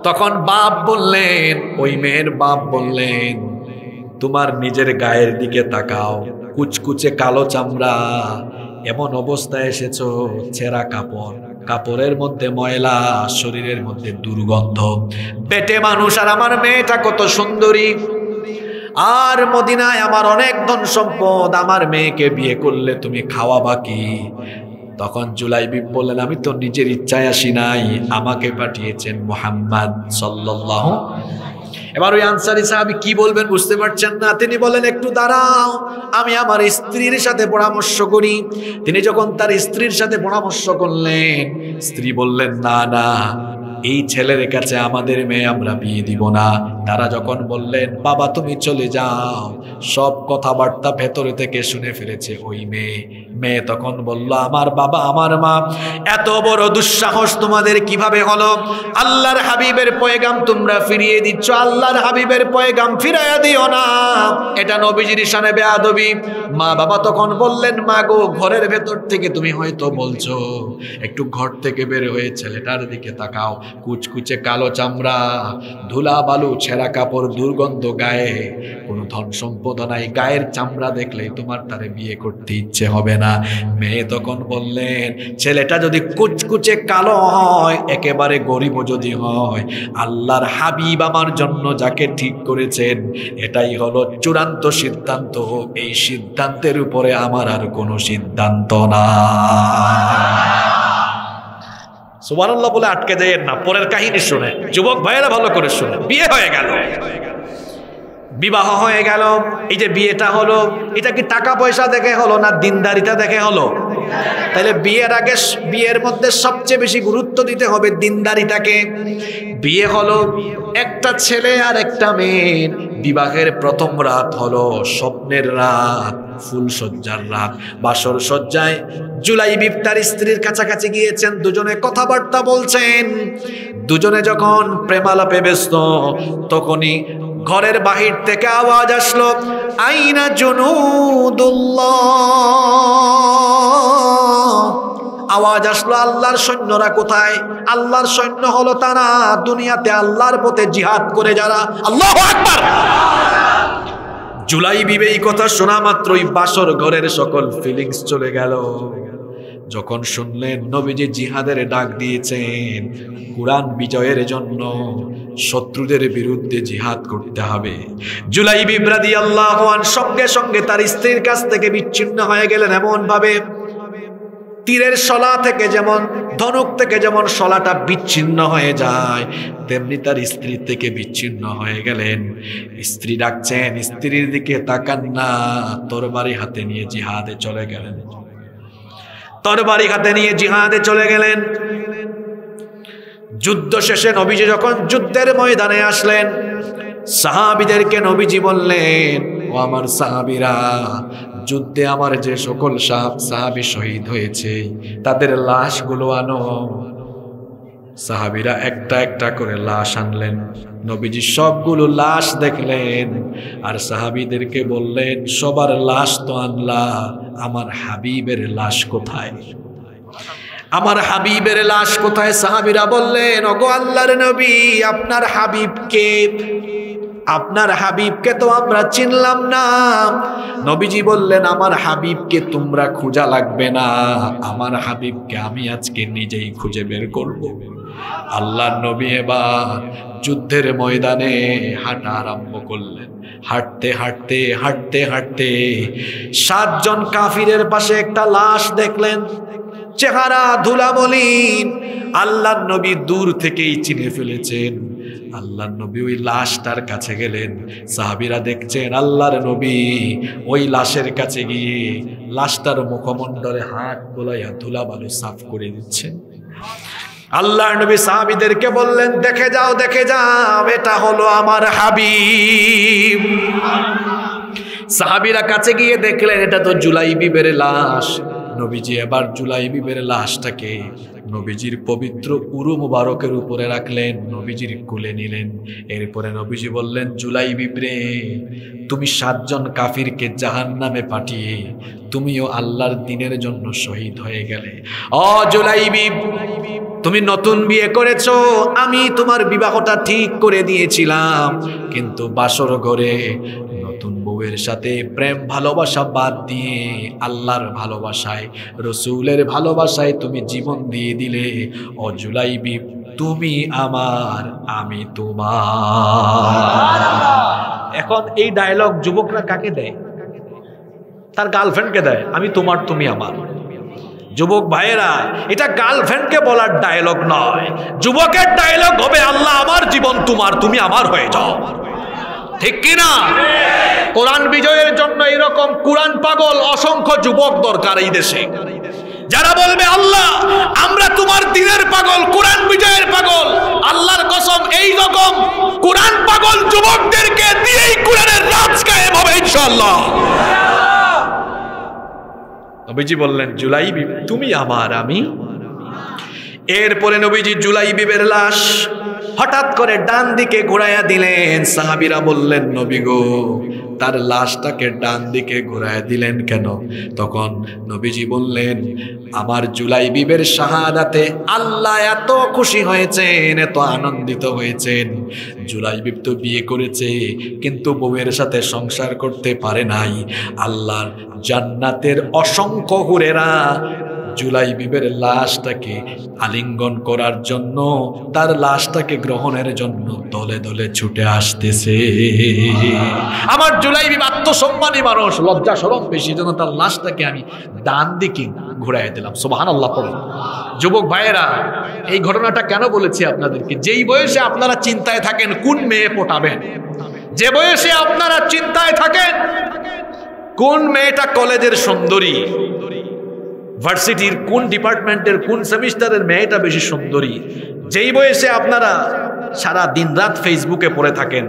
তখন বাপ বললেন, ওই মেয়ের বাপ বললেন, তোমার নিজের গায়ের দিকে তাকাও, কুচকুচে কালো চামড়া, এমন অবস্থায় এসেছো, ছেঁড়া কাপড়, কাপড়ের মধ্যে ময়লা, শরীরের মধ্যে দুর্গন্ধ, পেটে মানুষ, আর আমার মেয়েটা কত সুন্দরী, আর মদিনায় আমার অনেক ধন সম্পদ, আমার মেয়েকে বিয়ে করলে তুমি খাওয়াবা কি? তখন জুলাইবিব বললেন, আমি তো নিজের ইচ্ছায় আসি নাই, আমাকে পাঠিয়েছেন মুহাম্মদ সাল্লাল্লাহু। এবার ওই আনসারী সাহাবী কি বলবেন বুঝতে পারছেন না। তিনি বলেন, একটু দাঁড়াও, আমি আমার স্ত্রীর সাথে পরামর্শ করি। তিনি যখন তার স্ত্রীর সাথে পরামর্শ করলেন, স্ত্রী বললেন, না না, এই ছেলের কাছে আমাদের মেয়ে আমরা বিয়ে দিব না। তারা যখন বললেন, বাবা তুমি চলে যাও, সব কথাবার্তা ভেতরে থেকে শুনে ফেলেছে ওই মেয়ে। মেয়ে তখন বলল, আমার বাবা, আমার মা, এত বড় দুঃসাহস তোমাদের কিভাবে হলো? আল্লাহর হাবিবের পয়গাম তোমরা ফিরিয়ে দিচ্ছ, আল্লাহর হাবিবের পয়গাম ফিরাইয়া দিও না, এটা নবীজির শানে বেয়াদবি। মা বাবা তখন বললেন, মা গো, ঘরের ভেতর থেকে তুমি হয়তো বলছো, একটু ঘর থেকে বের হয়ে ছেলেটার দিকে তাকাও, কুচকুচে কালো চামড়া, ধুলা বালু, ছেঁড়া কাপড়, দুর্গন্ধ গায়ে, কোনো ধন সম্পদ নাই, গায়ের চামড়া দেখলেই তোমার তারে বিয়ে করতে ইচ্ছে হবে না। মেয়ে তখন বললেন, ছেলেটা যদি কুচকুচে কালো হয়, একেবারে গরিব যদি হয়, আল্লাহর হাবিব আমার জন্য যাকে ঠিক করেছেন, এটাই হলো চূড়ান্ত সিদ্ধান্ত, এই সিদ্ধান্তের উপরে আমার আর কোনো সিদ্ধান্ত না। সুবহানাল্লাহ বলে আটকে যায় না, পরের কাহিনী শুনে যুবক ভাইয়েরা ভালো করে শুনে। বিয়ে হয়ে গেল, বিবাহ হয়ে গেল। এই যে বিয়েটা হলো, এটা কি টাকা পয়সা দেখে হলো না দিনদারিতা দেখে হলো? তাহলে বিয়ের আগে, বিয়ের মধ্যে সবচেয়ে বেশি গুরুত্ব দিতে হবে দিনদারিতাকে। বিয়ে হলো একটা ছেলে আর একটা মেয়ের বিবাহের প্রথম রাত হলো স্বপ্নের রাত, ফুলসজ্জার রাত। বাসর সজ্জায় জুলাইবিব তার স্ত্রীর কাছাকাছি গিয়েছেন, দুজনে কথাবার্তা বলছেন। দুজনে যখন প্রেমালাপে ব্যস্ত, তখনই ঘরের বাহির থেকে আওয়াজ আসলো, আইনা জুনুদুল্লাহ, আওয়াজ আসলো, আল্লাহর সৈন্যরা কোথায়? আল্লাহর সৈন্য হলো তারা দুনিয়াতে আল্লাহর পথে জিহাদ করে যারা। আল্লাহু আকবার। জুলাইবিব এই কথা শোনা মাত্রই বাসর ঘরের সকল ফিলিংস চলে গেল। যখন শুনলেন নবীজি জিহাদের ডাক দিয়েছেন, কুরআন বিজয়ের জন্য শত্রুদের বিরুদ্ধে জিহাদ করতে হবে, জুলাইবিব রাদিয়াল্লাহু আনহু সঙ্গে সঙ্গে তার স্ত্রীর কাছ থেকে বিচ্ছিন্ন হয়ে গেলেন। এমন ভাবে তীরের শলা থেকে যেমন, ধনুক থেকে যেমন শলাটা বিচ্ছিন্ন হয়ে যায়, তেমনি তার স্ত্রী থেকে বিচ্ছিন্ন হয়ে গেলেন। স্ত্রী ডাকছেন, স্ত্রীর দিকে তাকান না, তরবারি হাতে নিয়ে জিহাদে চলে গেলেন। তরবারি হাতে নিয়ে জিহাদে চলে গেলেন। যুদ্ধ শেষে নবীজি যখন যুদ্ধের ময়দানে আসলেন, সাহাবীদেরকে নবীজি বললেন, ও আমার সাহাবীরা, যুদ্ধে আমার যে সকল সাহাবী শহীদ হয়েছে তাদের লাশগুলো আনো। সাহাবীরা একটা একটা করে লাশ আনলেন। নবীজি সবগুলো লাশ দেখলেন আর সাহাবীদেরকে বললেন, সবার লাশ তো আনলা, আমার হাবিবের লাশ কোথায়? আমার হাবিবের লাশ কোথায়? সাহাবীরা বললেন, ওগো আল্লাহর নবী, আপনার হাবিবকে, আপনার হাবিবকে তো আমরা চিনলাম না। নবীজি বললেন, আমার হাবিবকে তোমরা খোঁজা লাগবে না, আমার হাবিবকে আমি আজকে নিজেই খুঁজে বের করব। আল্লাহর নবী এবার যুদ্ধের ময়দানে হাঁটা আরম্ভ করলেন। হাঁটতে হাঁটতে হাঁটতে হাঁটতে 7 জন কাফিরের পাশে একটা লাশ দেখলেন, চেহারা ধুলামলিন। আল্লাহর নবী দূর থেকেই চিনে ফেলেছেন। আল্লাহর নবী ওই লাশটার কাছে গেলেন। সাহাবীরা দেখছেন আল্লাহর নবী ওই লাশের কাছে গিয়ে লাশটার মুখমণ্ডলে হাত বোলাইয়া ধুলাবালু সাফ করে দিচ্ছেন। আল্লাহর নবী সাহাবীদেরকে বললেন, দেখে যাও, দেখে যাও, এটা হলো আমার হাবিব। সাহাবীরা কাছে গিয়ে দেখলেন এটা তো জুলাইবিবের লাশ। নবীজি এবার জুলাইবিবের লাশটাকে নবীজির পবিত্র উরু মুবারকের উপরে রাখলেন, নবীজির কোলে নিলেন। এরপরে নবীজি বললেন, জুলাইবিব রে, তুমি 7 জন কাফিরকে জাহান্নামে পাঠিয়ে তুমিও আল্লাহর দ্বীনের জন্য শহীদ হয়ে গেলে। ও জুলাইবিব, তুমি নতুন বিয়ে করেছো, আমি তোমার বিবাহটা ঠিক করে দিয়েছিলাম, কিন্তু বাসর ঘরে নতুন বউয়ের সাথে প্রেম ভালোবাসা বাদ দিয়ে আল্লাহর ভালোবাসায়, রসুলের ভালোবাসায় তুমি জীবন দিয়ে দিলে। ও জুলাইবিব, তুমি আমার, আমি তোমার। এখন এই ডায়লগ যুবকরা কাকে দেয়? তার গার্লফ্রেন্ডকে দেয়, আমি তোমার, তুমি আমার। যুবক ভাইয়েরা, এটা গার্লফ্রেন্ডকে বলার ডায়লগ নয়, যুবকের ডায়লগ হবে আল্লাহ আমার, জীবন তোমার, তুমি আমার হয়ে যাও। ঠিক কিনা? কোরআন বিজয়ের জন্য এরকম কোরআন পাগল অসংখ্য যুবক দরকার এই দেশে, যারা বলবে আল্লাহ আমরা তোমার দ্বীনের পাগল, কোরআন বিজয়ের পাগল। আল্লাহর কসম, এই রকম কোরআন পাগল যুবকদেরকে দিয়েই কোরআনের রাজ কায়েম হবে ইনশাআল্লাহ। নবীজি বললেন, জুলাইবিব, তুমি আমার, আমি। এরপরে নবীজি জুলাইবিবের লাশ হঠাৎ করে ডান দিকে ঘোরাইয়া দিলেন। সাহাবীরা বললেন, নবী গো, তার লাশটাকে ডান দিকে ঘোরাইয়া দিলেন কেন? তখন নবীজি বললেন, আমার জুলাইবিবের শাহাদাতে আল্লাহ এত খুশি হয়েছেন, এত আনন্দিত হয়েছেন। জুলাইবিব তো বিয়ে করেছে কিন্তু বউয়ের সাথে সংসার করতে পারে নাই। আল্লাহর জান্নাতের অসংখ্য হুরেরা জুলাইবিবের লাশটাকে আলিঙ্গন করার জন্য, তার লাশটাকে গ্রহণের জন্য দলে দলে ছুটে আসতেছে। আমার জুলাইবিব আত্মসম্মানী মানুষ, লজ্জা শরম বেশি, জন্য তার লাশটাকে আমি ডান দিকে ঘুরাই দিলাম। সুবহানাল্লাহ পড়ে। যুবক ভাইয়েরা, এই ঘটনাটা কেন বলেছি আপনাদেরকে? যেই বয়সে আপনারা চিন্তায় থাকেন কোন মেয়ে পটাবেন, যে বয়সে আপনারা চিন্তায় থাকেন কোন মেয়েটা কলেজের সুন্দরী, ভার্সিটির কোন ডিপার্টমেন্টের কোন সেমিস্টারের মেয়েটা বেশি সুন্দরী, যেই বয়সে আপনারা সারা দিন রাত ফেসবুকে পড়ে থাকেন,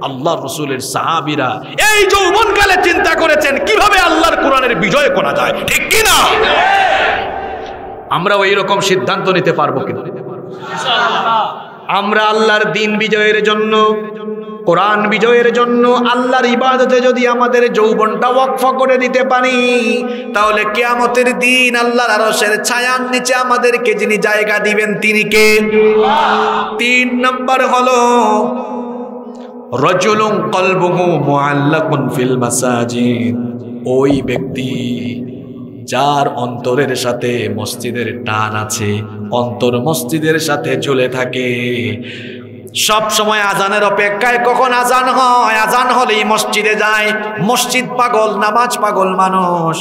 আল্লাহর রাসূলের সাহাবীরা এই যৌবনকালে চিন্তা করেছেন কিভাবে আল্লাহর কোরআনের বিজয় করা যায়। ঠিক কি না? আমরা ওই রকম সিদ্ধান্ত নিতে পারবো কিনা? ইনশাআল্লাহ। আমরা আল্লাহর দ্বীন বিজয়ের জন্য, কোরআন বিজয়ের জন্য, আল্লাহর ইবাদতে যদি আমাদের যৌবনটা ওয়াকফ করে দিতে পারি, তাহলে কিয়ামতের দিন আল্লাহর আরশের ছায়ার নিচে আমাদেরকে যিনি জায়গা দিবেন তিনি কে? 3 নম্বর হলো রাজুলুন কলবুহু মুআল্লাকুন ফিল মাসাজিদ, ওই ব্যক্তি যার অন্তরের সাথে মসজিদের টান আছে, অন্তর মসজিদের সাথে ঝুলে থাকে, সব সময় আজানের অপেক্ষায়, কখন আজান হয়, আজান হলেই মসজিদে যায়। মসজিদ পাগল, নামাজ পাগল মানুষ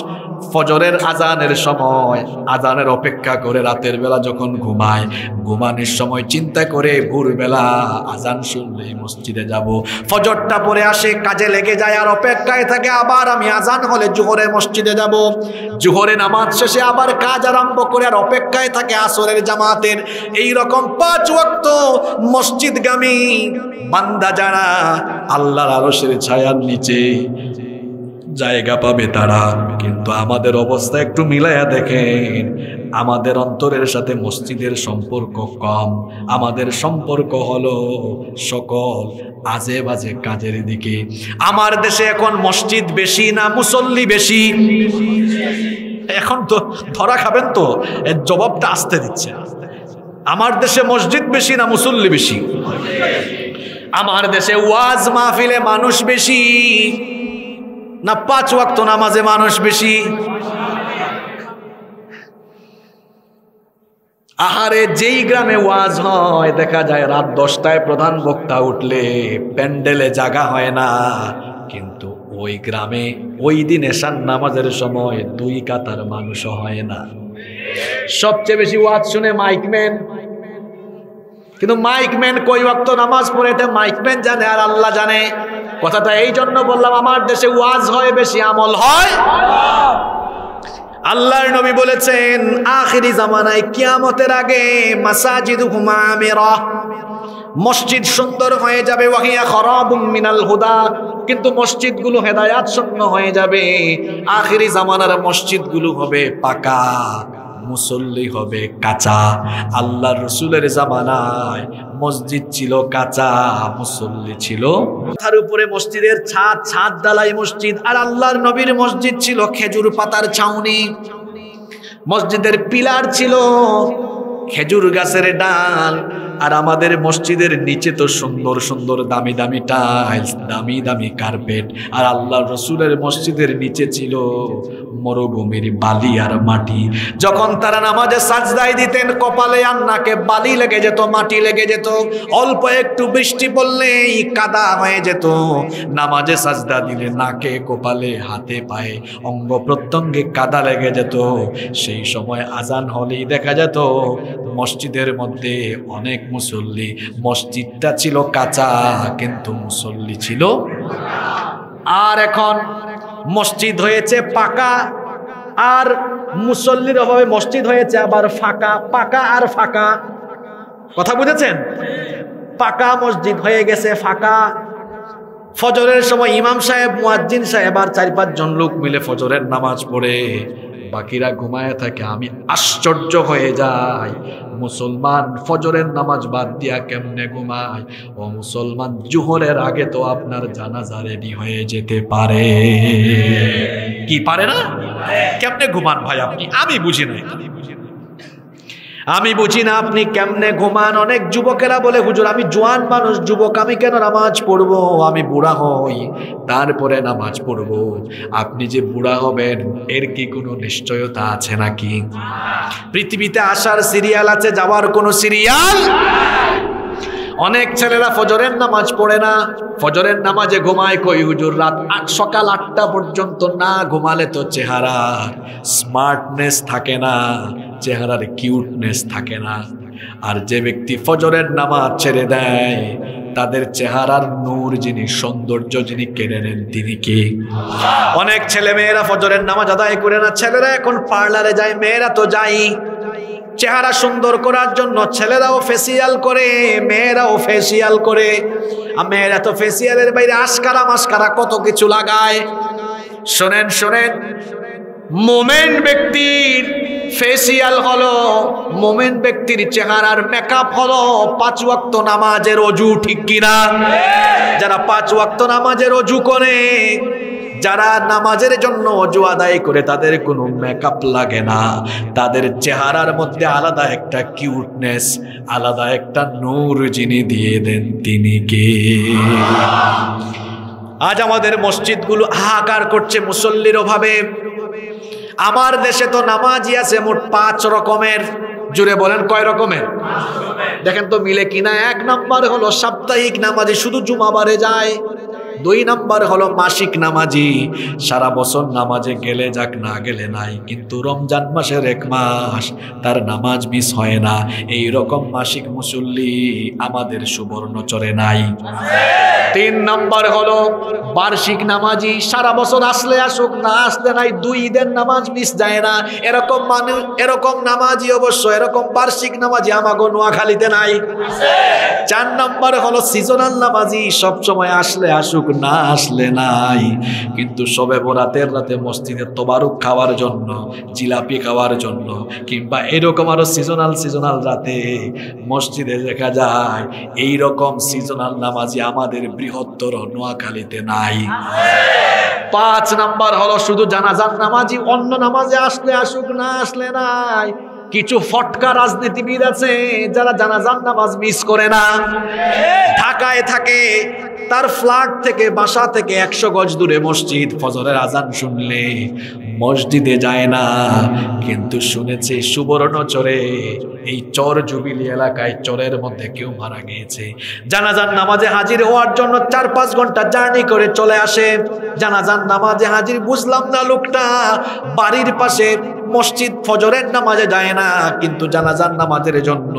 ফজরের আজানের সময় আজানের অপেক্ষা করে রাতের বেলা যখন ঘুমায়, ঘুমানোর সময় চিন্তা করে ভোরবেলা আজান শুনলেই মসজিদে যাব। ফজরটা পরে আসে, কাজে লেগে যায়, আর অপেক্ষায় থাকে আবার আমি আজান হলে জোহরে মসজিদে যাব। জোহরে নামাজ শেষে আবার কাজ আরম্ভ করে আর অপেক্ষায় থাকে আসরের জামাতের। এই রকম 5 ওয়াক্ত মসজিদগামী বান্দা যারা আল্লাহর আরশের ছায়ার নিচে জায়গা পাবে তারা। কিন্তু আমাদের অবস্থা একটু মিলাইয়া দেখেন, আমাদের অন্তরের সাথে মসজিদের সম্পর্ক কম। আমাদের সম্পর্ক হলো সকল আজে বাজে কাজের দিকে। আমার দেশে এখন মসজিদ বেশি না মুসল্লি বেশি? এখন তো ধরা খাবেন, তো এর জবাবটা আসতে দিচ্ছে। আমার দেশে মসজিদ বেশি না মুসল্লি বেশি? আমার দেশে ওয়াজ মাহফিলে মানুষ বেশি না 5 ওয়াক্ত নামাজে মানুষ বেশি? আহারে, যেই গ্রামে ওয়াজ হয় দেখা যায় রাত 10টায় প্রধান বক্তা উঠলে প্যান্ডেলে জায়গা হয় না, কিন্তু ওই গ্রামে ওই দিন এশার নামাজের সময় 2 কাতার মানুষও হয় না। সবচেয়ে বেশি ওয়াজ শুনে মাইকম্যান, কিন্তু মাইকম্যান কই ওয়াক্ত নামাজ পড়ে এটা মাইকম্যান জানে আর আল্লাহ জানে। কথাটা এই জন্য বললাম, আমার দেশে ওয়াজ হয় বেশি, আমল হয়। আল্লাহর নবী বলেছেন আখিরি জামানায় কিয়ামতের আগে মাসাজিদুহুম আমিরা, মসজিদ সুন্দর হয়ে যাবে, ওয়াহিয়া খারাবুম মিনাল হুদা, কিন্তু মসজিদগুলো হেদায়াত শূন্য হয়ে যাবে। আখিরি জামানার মসজিদগুলো হবে পাকা, মুসল্লি হবে কাঁচা। আল্লাহর রাসূলের জামানায় মসজিদ ছিল কাঁচা, মুসল্লি ছিল। তার উপরে মসজিদের ছাদ ঢালাই মসজিদ, আর আল্লাহর নবীর মসজিদ ছিল খেজুর পাতার ছাউনি। মসজিদের পিলার ছিল খেজুর গাছের ডাল, আর আমাদের মসজিদের নিচে তো সুন্দর সুন্দর দামি দামি টাইলস, দামি দামি কার্পেট, আর আল্লাহর রাসূলের মসজিদের নিচে ছিল মরুভূমির বালি আর মাটি। যখন তারা নামাজে সাজদায় দিতেন কপালে আর নাকে বালি লেগে যেত, মাটি লেগে যেত, অল্প একটু বৃষ্টি পড়লেই কাদা হয়ে যেত। নামাজে সাজদা দিলে নাকে কপালে হাতে পায়ে অঙ্গ প্রত্যঙ্গে কাদা লেগে যেত। সেই সময় আজান হলেই দেখা যেত মসজিদের মধ্যে অনেক মুসল্লি। মসজিদটা ছিল কাঁচা কিন্তু মুসল্লি ছিল। আর এখন মসজিদ হয়েছে পাকা, আর মুসল্লির অভাবে মসজিদ হয়েছে আবার ফাঁকা। পাকা আর ফাঁকা, কথা বুঝেছেন? পাকা মসজিদ হয়ে গেছে ফাঁকা। ফজরের সময় ইমাম সাহেব, মুয়াজ্জিন সাহেব আর 4-5 জন লোক মিলে ফজরের নামাজ পড়ে, বাকিরা ঘুমায় থাকে। আমি আশ্চর্য হয়ে যাই, মুসলমান ফজরের নামাজ বাদ দিয়া কেমনে ঘুমায়? ও মুসলমান, জোহরের আগে তো আপনার জানাজা রেডি হয়ে যেতে পারে, কি পারে না? কেমনে ঘুমান ভাই আপনি? আমি বুঝি না, আমি বুঝি না আপনি কেমনে ঘুমান। অনেক যুবকেরা বলে হুজুর আমি জোয়ান মানুষ, যুবক, আমি কেন নামাজ পড়বো? আমি বুড়া হই তারপরে নামাজ পড়বো। আপনি যে বুড়া হবেন এর কি কোনো নিশ্চয়তা আছে নাকি? পৃথিবীতে আসার সিরিয়াল আছে, যাওয়ার কোনো সিরিয়াল? অনেক ছেলেরা ফজরের নামাজ পড়ে না, ফজরের নামাজে ঘুমায় কই হুজুর সকাল 8টা পর্যন্ত। না ঘুমালে তো চেহারার স্মার্টনেস থাকে না, চেহারার কিউটনেস থাকে না। আর যে ব্যক্তি ফজরের নামাজ ছেড়ে দেয় তাদের চেহারার নূর যিনি, সৌন্দর্য যিনি কেড়ে নেন তিনি কে? অনেক ছেলে মেয়েরা ফজরের নামাজ আদায় করে না। ছেলেরা এখন পার্লারে যায়, মেয়েরা তো যায় চেহারা সুন্দর করার জন্য। ছেলেরাও ফেসিয়াল করে, মেয়েরাও ফেসিয়াল করে। আর মেয়েরা তো ফেসিয়ালের বাইরে আশকারা মাস্কারা কত কিছু লাগায়। শোনেন শোনেন, মোমেন ব্যক্তির ফেসিয়াল হলো, মোমেন ব্যক্তির চেহারার মেকআপ হলো 5 ওয়াক্ত নামাজের অজু, ঠিক কিনা? যারা 5 ওয়াক্ত নামাজের অজু করে, যারা নামাজের জন্য অজু আদায় করে, তাদের কোনো মেকআপ লাগে না। তাদের চেহারার মধ্যে আলাদা একটা কিউটনেস, আলাদা একটা নূর যিনি দিয়ে দেন তিনি কে? আজ আমাদের মসজিদগুলো হাহাকার করছে মুসল্লির অভাবে। আমার দেশে তো নামাজি আছে মোট 5 রকমের। জুড়ে বলেন কয় রকমের? দেখেন তো মিলে কিনা। 1 নাম্বার হলো সাপ্তাহিক নামাজি, শুধু জুমাবারে যায়। 2 নাম্বার হলো মাসিক নামাজি, সারা বছর নামাজে গেলে যাক না গেলে নাই, কিন্তু রমজান মাসের 1 মাস তার নামাজ মিস হয় না। এই রকম মাসিক মুসল্লি আমাদের সুবর্ণচরে নাই। 3 নাম্বার হলো বার্ষিক নামাজি, সারা বছর আসলে আসুক না আসলে নাই, 2 ঈদের নামাজ মিস যায় না। এরকম মানুষ, এরকম নামাজি অবশ্য, এরকম বার্ষিক নামাজি আমাগো নোয়াখালীতে নাই। 4 নাম্বার হলো সিজনাল নামাজি, সব সময় আসলে আসুক না আসলে নাই, কিন্তু শবে বরাতের রাতে মসজিদে তোবারুক খাওয়ার জন্য, জিলাপি খাওয়ার জন্য, কিংবা এরকম আরো সিজনাল রাতে মসজিদে দেখা যায়। এই রকম সিজনাল নামাজি আমাদের বৃহত্তর নোয়াখালীতে নাই। 5 নাম্বার হলো শুধু জানাজার নামাজি, অন্য নামাজে আসলে আসুক না আসলে নাই। কিছু ফটকা রাজনীতিবিদ আছে যারা জানাজার নামাজ মিস করে না, ঢাকায় থাকে, তার ফ্ল্যাট থেকে বাসা থেকে 100 গজ দূরে মসজিদ, ফজরের আজান শুনলে মসজিদে যায় না, কিন্তু শুনেছে সুবর্ণচরে এই চর জুবিলি এলাকায় চরের মধ্যে কেউ মারা গিয়েছে, জানাজার নামাজে হাজির হওয়ার জন্য 4-5 ঘন্টা জার্নি করে চলে আসে। জানাজার নামাজে হাজির, বুঝলাম না লোকটা বাড়ির পাশে মসজিদ ফজরের নামাজে যায় না, কিন্তু জানাজার নামাজের জন্য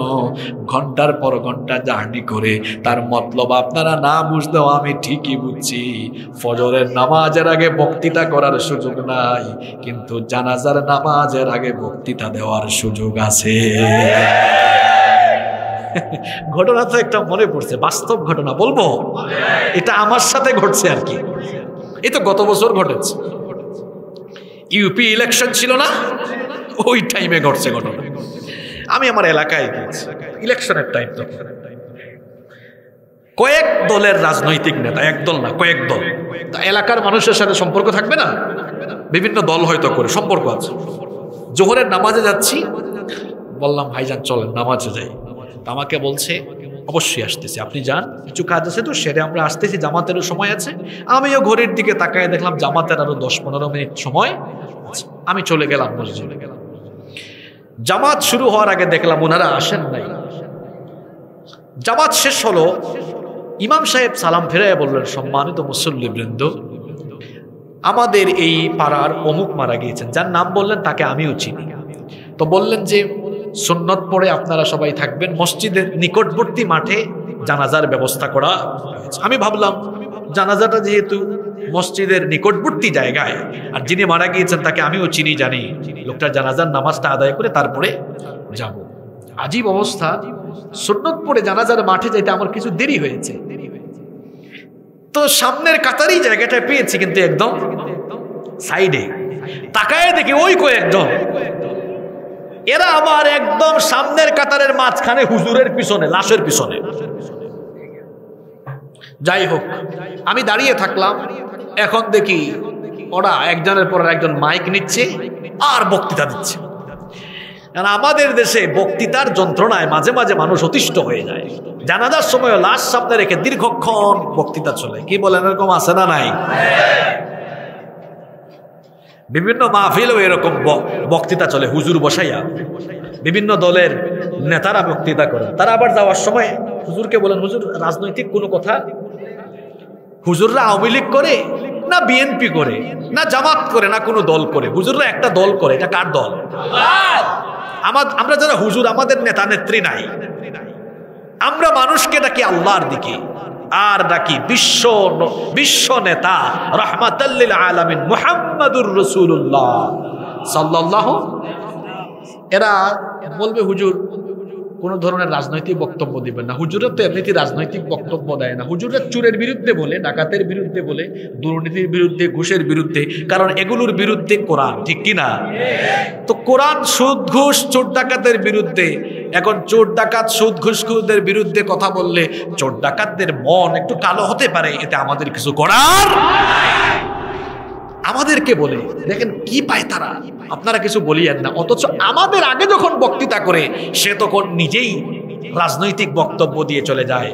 ঘন্টার পর ঘন্টা জার্নি করে। তার মতলব আপনারা না বুঝলেও আমি ঠিকই বুঝছি, ফজরের নামাজের আগে বক্তৃতা করার সুযোগ নাই, কিন্তু জানাজার নামাজের আগে বক্তৃতা দেওয়ার সুযোগ আছে। ঘটনা তো একটা মনে পড়ছে, বাস্তব ঘটনা বলবো, এটা আমার সাথে ঘটছে আর কি। এই তো গত বছর ঘটেছে, ইউপি ইলেকশন ছিল না, ওই টাইমে ঘটছে ঘটনা। আমি আমার এলাকায় গিয়েছি, ইলেকশনের টাইম তো, কয়েক দলের রাজনৈতিক নেতা, এক দল না কয়েক দল, তা এলাকার মানুষের সাথে সম্পর্ক থাকবে না, বিভিন্ন দল হয়তো করে সম্পর্ক আছে। জোহরের নামাজে যাচ্ছি, বললাম ভাইজান চলেন নামাজে যাই। আমাকে বলছে অবশ্যই আসতেছি, আপনি যান, কিছু কাজ আছে তো সেরে আমরা আসতেছি, জামাতেরও সময় আছে। আমিও ঘড়ির দিকে তাকায় দেখলাম জামাতের আরো 10-15 মিনিট সময় আছে। আমি চলে গেলাম মসজিদে। জামাত শুরু হওয়ার আগে দেখলাম ওনারা আসেন নাই। জামাত শেষ হলো, ইমাম সাহেব সালাম ফিরাইয়া বললেন, সম্মানিত মুসল্লিবৃন্দ, আমাদের এই পাড়ার অমুক মারা গিয়েছেন, যার নাম বললেন তাকে আমিও চিনি। তো বললেন যে সুন্নত পড়ে আপনারা সবাই থাকবেন, মসজিদের নিকটবর্তী মাঠে জানাজার ব্যবস্থা করা হয়েছে। আমি ভাবলাম জানাজাটা যেহেতু মসজিদের নিকটবর্তী জায়গায়, আর যিনি মারা গিয়েছেন তাকে আমিও চিনি জানি, লোকটার জানাজার নামাজটা আদায় করে তারপরে যাব। আজীব অবস্থা, সুন্নত পড়ে জানাজার মাঠে যেতে আমার কিছু দেরি হয়েছে, তো সামনের কাতারই জায়গাটা পেয়েছি, কিন্তু একদম সাইডে তাকায় দেখি ওই কয়েকজন, এরা আবার একদম সামনের কাতারের মাঝখানে হুজুরের পিছনে, লাশের পিছনে। যাই হোক, আমি দাঁড়িয়ে থাকলাম। এখন দেখি ওরা একজনের পর একজন মাইক নিচ্ছে আর বক্তৃতা দিচ্ছে। কারণ আমাদের দেশে বক্তৃতার যন্ত্রণায় মাঝে মাঝে মানুষ অতিষ্ঠ হয়ে যায়। জানাজার সময় লাশ সামনে রেখে দীর্ঘক্ষণ বক্তৃতা চলে, কি বলেন, এরকম আছে না নাই? বিভিন্ন মাহফিলেও এরকম বক্তৃতা চলে, হুজুর বসাইয়া বিভিন্ন দলের নেতারা বক্তৃতা করেন। তারা আবার যাওয়ার সময় হুজুরকে বলেন, হুজুর রাজনৈতিক কোনো কথা, হুজুররা আওয়ামী লীগ করে না বিএনপি করে না জামাত করে না কোনো দল করে, হুজুররা একটা দল করে। এটা কার দল? আমরা যারা হুজুর, আমাদের নেতা নেত্রী নাই, আমরা মানুষকে ডাকি আল্লাহর দিকে, আর ডাকি বিশ্ব নেতা রাহমাতাল লিল আলামিন মুহাম্মাদুর রাসূলুল্লাহ সাল্লাল্লাহু। এরা বলবে হুজুর কোন ধরনের রাজনৈতিক বক্তব্য দিবেন না। হুজুররা তো এমনিতে রাজনৈতিক বক্তব্য দেয় না। হুজুররা চোরের বিরুদ্ধে বলে, ডাকাতের বিরুদ্ধে বলে, দুর্নীতির বিরুদ্ধে, ঘুষের বিরুদ্ধে, কারণ এগুলোর বিরুদ্ধে কোরআন, ঠিক কিনা? তো কোরআন সুদ ঘুষ চোর ডাকাতের বিরুদ্ধে। এখন চোর ডাকাত সুদ ঘুষখোরদের বিরুদ্ধে কথা বললে চোর ডাকাতদের মন একটু কালো হতে পারে, এতে আমাদের কিছু করার। আমাদেরকে বলে দেখেন কি পায় তারা, আপনারা কিছু বলিয়েন না। অথচ আমাদের আগে যখন বক্তৃতা করে সে তখন নিজেই রাজনৈতিক বক্তব্য দিয়ে চলে যায়।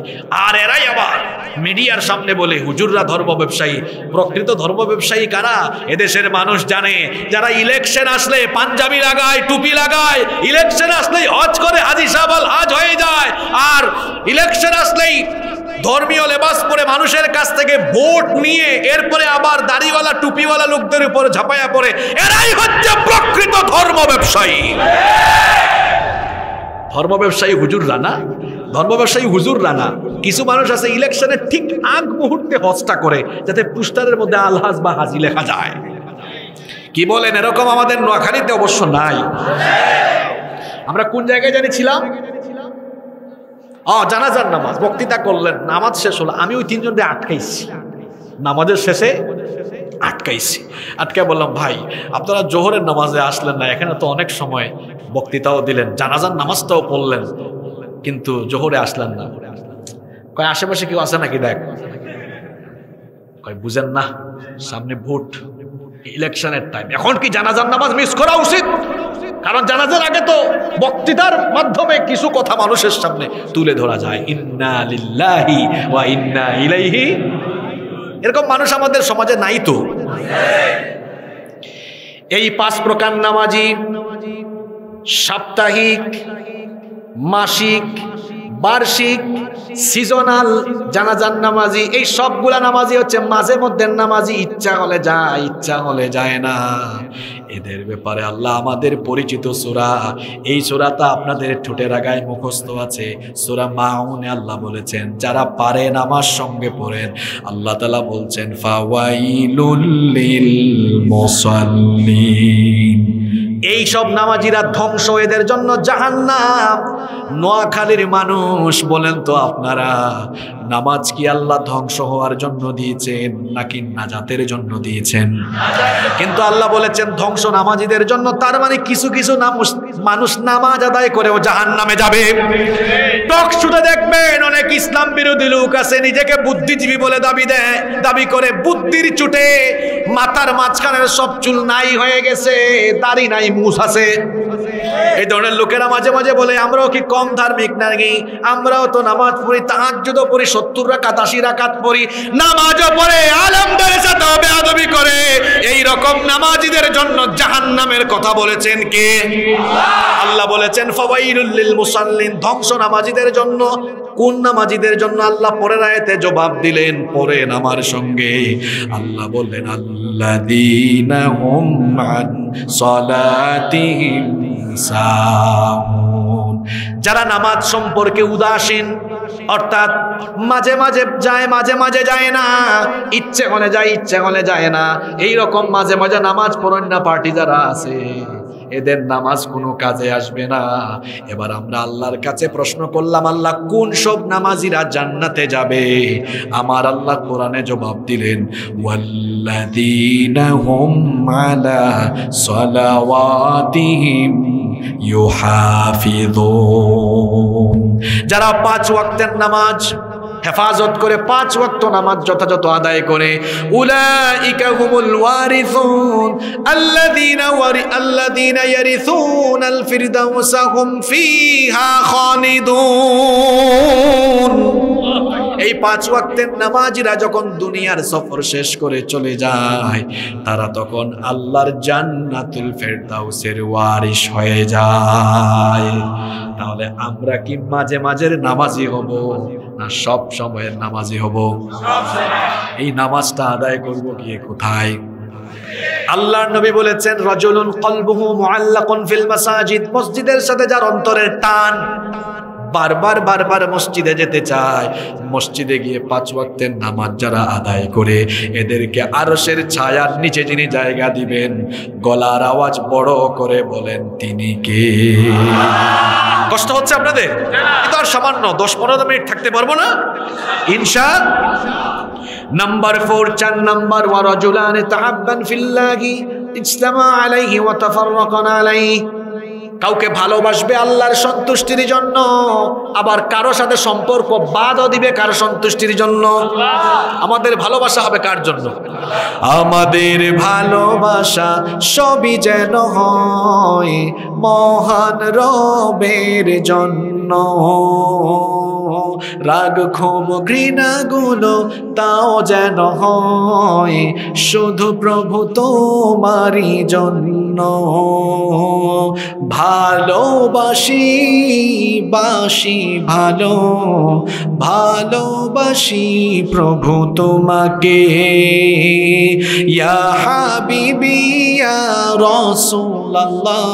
আর এরাই আবার মিডিয়ার সামনে বলে হুজুররা ধর্ম ব্যবসায়ী। প্রকৃত ধর্ম ব্যবসায়ী কারা? এদেশের মানুষ জানে। যারা ইলেকশন আসলে পাঞ্জাবি লাগায়, টুপি লাগায়, ইলেকশন আসলেই হজ করে, হাজি সাহেব আল হজ হয়ে যায়, আর ইলেকশন আসলেই ধর্মীয় লেবাস পরে মানুষের কাছ থেকে ভোট নিয়ে এরপরে আবার দাড়িওয়ালা টুপিওয়ালা লোকদের উপর ঝাঁপাইয়া পড়ে, এরাই হচ্ছে প্রকৃত ধর্ম ব্যবসায়ী। ধর্ম ব্যবসায়ী হুজুর রানা, ধর্ম ব্যবসায়ী হুজুর রানা। কিছু মানুষ আছে ইলেকশনের ঠিক আগ মুহূর্তে হজটা করে যাতে পোস্টারের মধ্যে আলহাজ বা হাজি লেখা যায়। কি বলেন? এরকম আমাদের নোয়াখালীতে অবশ্য নাই। আমরা কোন জায়গায় জানিছিলাম? জানাজার নামাজ, বক্তৃতা করলেন, নামাজ শেষ হলো, আমি ওই তিনজনকে আটকাইছি, নামাজের শেষে আটকাইছি। আটকে বললাম, ভাই আপনারা জোহরের নামাজে আসলেন না, এখানে তো অনেক সময় বক্তৃতাও দিলেন, জানাজার নামাজটাও পড়লেন, কিন্তু জোহরে আসলেন না। কয় আশেপাশে কেউ আছে নাকি দেখ। কয় বুঝেন না, সামনে ভোট, ইলেকশনের টাইম, এখন কি জানাজার নামাজ মিস করা উচিত? কারণ জানাজার আগে তো বক্তৃতার মাধ্যমে কিছু কথা মানুষের সামনে তুলে ধরা যায়। ইন্না লিল্লাহি ওয়া ইন্না ইলাইহি। এরকম মানুষ আমাদের সমাজে নাই তো। এই 5 প্রকার নামাজি সাপ্তাহিক, মাসিক, বার্ষিক, সিজনাল জানাজার নামাজি, এই সবগুলা নামাজি হচ্ছে মাঝে মধ্যে নামাজি, ইচ্ছা হলে যায়, ইচ্ছা হলে যায় না। এদের ব্যাপারে আল্লাহ আমাদের পরিচিত সূরা, এই সূরাটা আপনাদের ঠোঁটের আগায় মুখস্থ আছে, সূরা মাউনে আল্লাহ বলেছেন যারা পারেন আমার সঙ্গে পড়েন। আল্লাহ তাআলা বলছেন ফাওয়াইলুল লিল মুসাল্লিন, এই সব নামাজিরা ধ্বংস, এদের জন্য জাহান্নাম। নোয়াখালীর মানুষ বলেন তো আপনারা, নামাজ কি আল্লাহ ধ্বংস হওয়ার জন্য দিয়েছেন নাকি নাজাতের জন্য দিয়েছেন? কিন্তু আল্লাহ বলেছেন ধ্বংস নামাজিদের জন্য। তার মানে কিছু কিছু মানুষ নামাজ আদায় করেও জাহান্নামে যাবে। টক শুনে দেখবেন অনেক ইসলাম বিরোধী লোক আছে, নিজেকে বুদ্ধিজীবী বলে দাবি করে, বুদ্ধির চুটে মাথার মাঝখানের সব চুল নাই হয়ে গেছে, দাড়ি নাই, মুছ আছে। এই ধরনের লোকেরা মাঝে মাঝে বলে আমরাও কি কম ধার্মিক নাকি, আমরাও তো নামাজ পড়ি, তাহাজ্জুদও পড়ি, 70 রাকাত 80 রাকাত পড়ি, নামাজও পড়ে, আলেমদের সাথে বেয়াদবি করে। এই রকম নামাজিদের জন্য জাহান্নামের কথা বলেছেন কে? আল্লাহ বলেছেন ফাওয়াইলুল লিল মুসাল্লিন, ধ্বংস নামাজিদের জন্য। কোন নামাজিদের জন্য? আল্লাহ পরের আয়াতে জবাব দিলেন, পড়েন আমার সঙ্গে। আল্লাহ বললেন আল্লাযীনা হুম আন সালাতিহিম সাহুন, যারা নামাজ সম্পর্কে উদাসীন, অর্থাৎ মাঝে মাঝে যায়, মাঝে মাঝে যায় না, ইচ্ছে হলে যায়, ইচ্ছে হলে যায় না, এই রকম মাঝে মাঝে নামাজ পড়েন না পার্টি যারা আছে, এদের নামাজ কোনো কাজে আসবে না। এবার আমরা আল্লাহর কাছে প্রশ্ন করলাম, আল্লাহ কোন সব নামাজিরা জান্নাতে যাবে? আমার আল্লাহ কোরআনে জবাব দিলেন ওয়াল্লাযীনা হুম আলা সালাওয়াতিহিম ইউহাফিযুন, যারা 5 ওয়াক্তের নামাজ হেফাজত করে, 5 ওয়াক্ত নামাজ যথাযথ আদায় করে। উলাইকা হুমুল ওয়ারিসুন আল্লাযীনা ইয়ারিসুনাল ফিরদাউসা হুম ফিহা খালিদুন। এই 5 ওয়াক্তের নামাজিরা যখন দুনিয়ার সফর শেষ করে চলে যায়, তারা তখন আল্লাহর জান্নাতুল ফেরদাউসের ওয়ারিস হয়ে যায়। তাহলে আমরা কি মাঝে মাঝের নামাজি হব না সব সময়ের নামাজি হব? এই নামাজটা আদায় করব গিয়ে কোথায়? আল্লাহর নবী বলেছেন রাজুলুন কলবুহু মুআল্লাকুন ফিল মাসাজিদ, মসজিদের সাথে যার অন্তরের টান, বারবার বারবার মসজিদে যেতে চায়, মসজিদে গিয়ে 5 ওয়াক্তের নামাজ যারা আদায় করে, এদেরকে আরশের ছায়ার নিচে যিনি জায়গা দিবেন, গলার আওয়াজ বড় করে বলেন তিনি কে? কষ্ট হচ্ছে আপনাদের? এটা আর সামান্য 10-15 মিনিট থাকতে পারবো না ইনশাআল্লাহ। নাম্বার 4, 4 নাম্বার, ওয়া রাজুলান তাহাব্বান ফিল্লাহি ইজতামা আলাইহি ওয়া তাফাররাকা আলাইহি, কাউকে ভালোবাসবে আল্লাহর সন্তুষ্টির জন্য, আবার কারো সাথে সম্পর্ক বাঁধও দিবে কার সন্তুষ্টির জন্য। আমাদের ভালোবাসা হবে কার জন্য? আমাদের ভালোবাসা সবই যেন হয় মহান রবের জন্য। রাগ ক্ষোভ ঘৃণাগুলো তাও যেন হয় শুধু প্রভু তোমারই জন্য। ভালোবাসি বাসি ভালো, ভালোবাসি প্রভু তোমাকে। ইয়া হাবিবি ইয়া রাসূলুল্লাহ,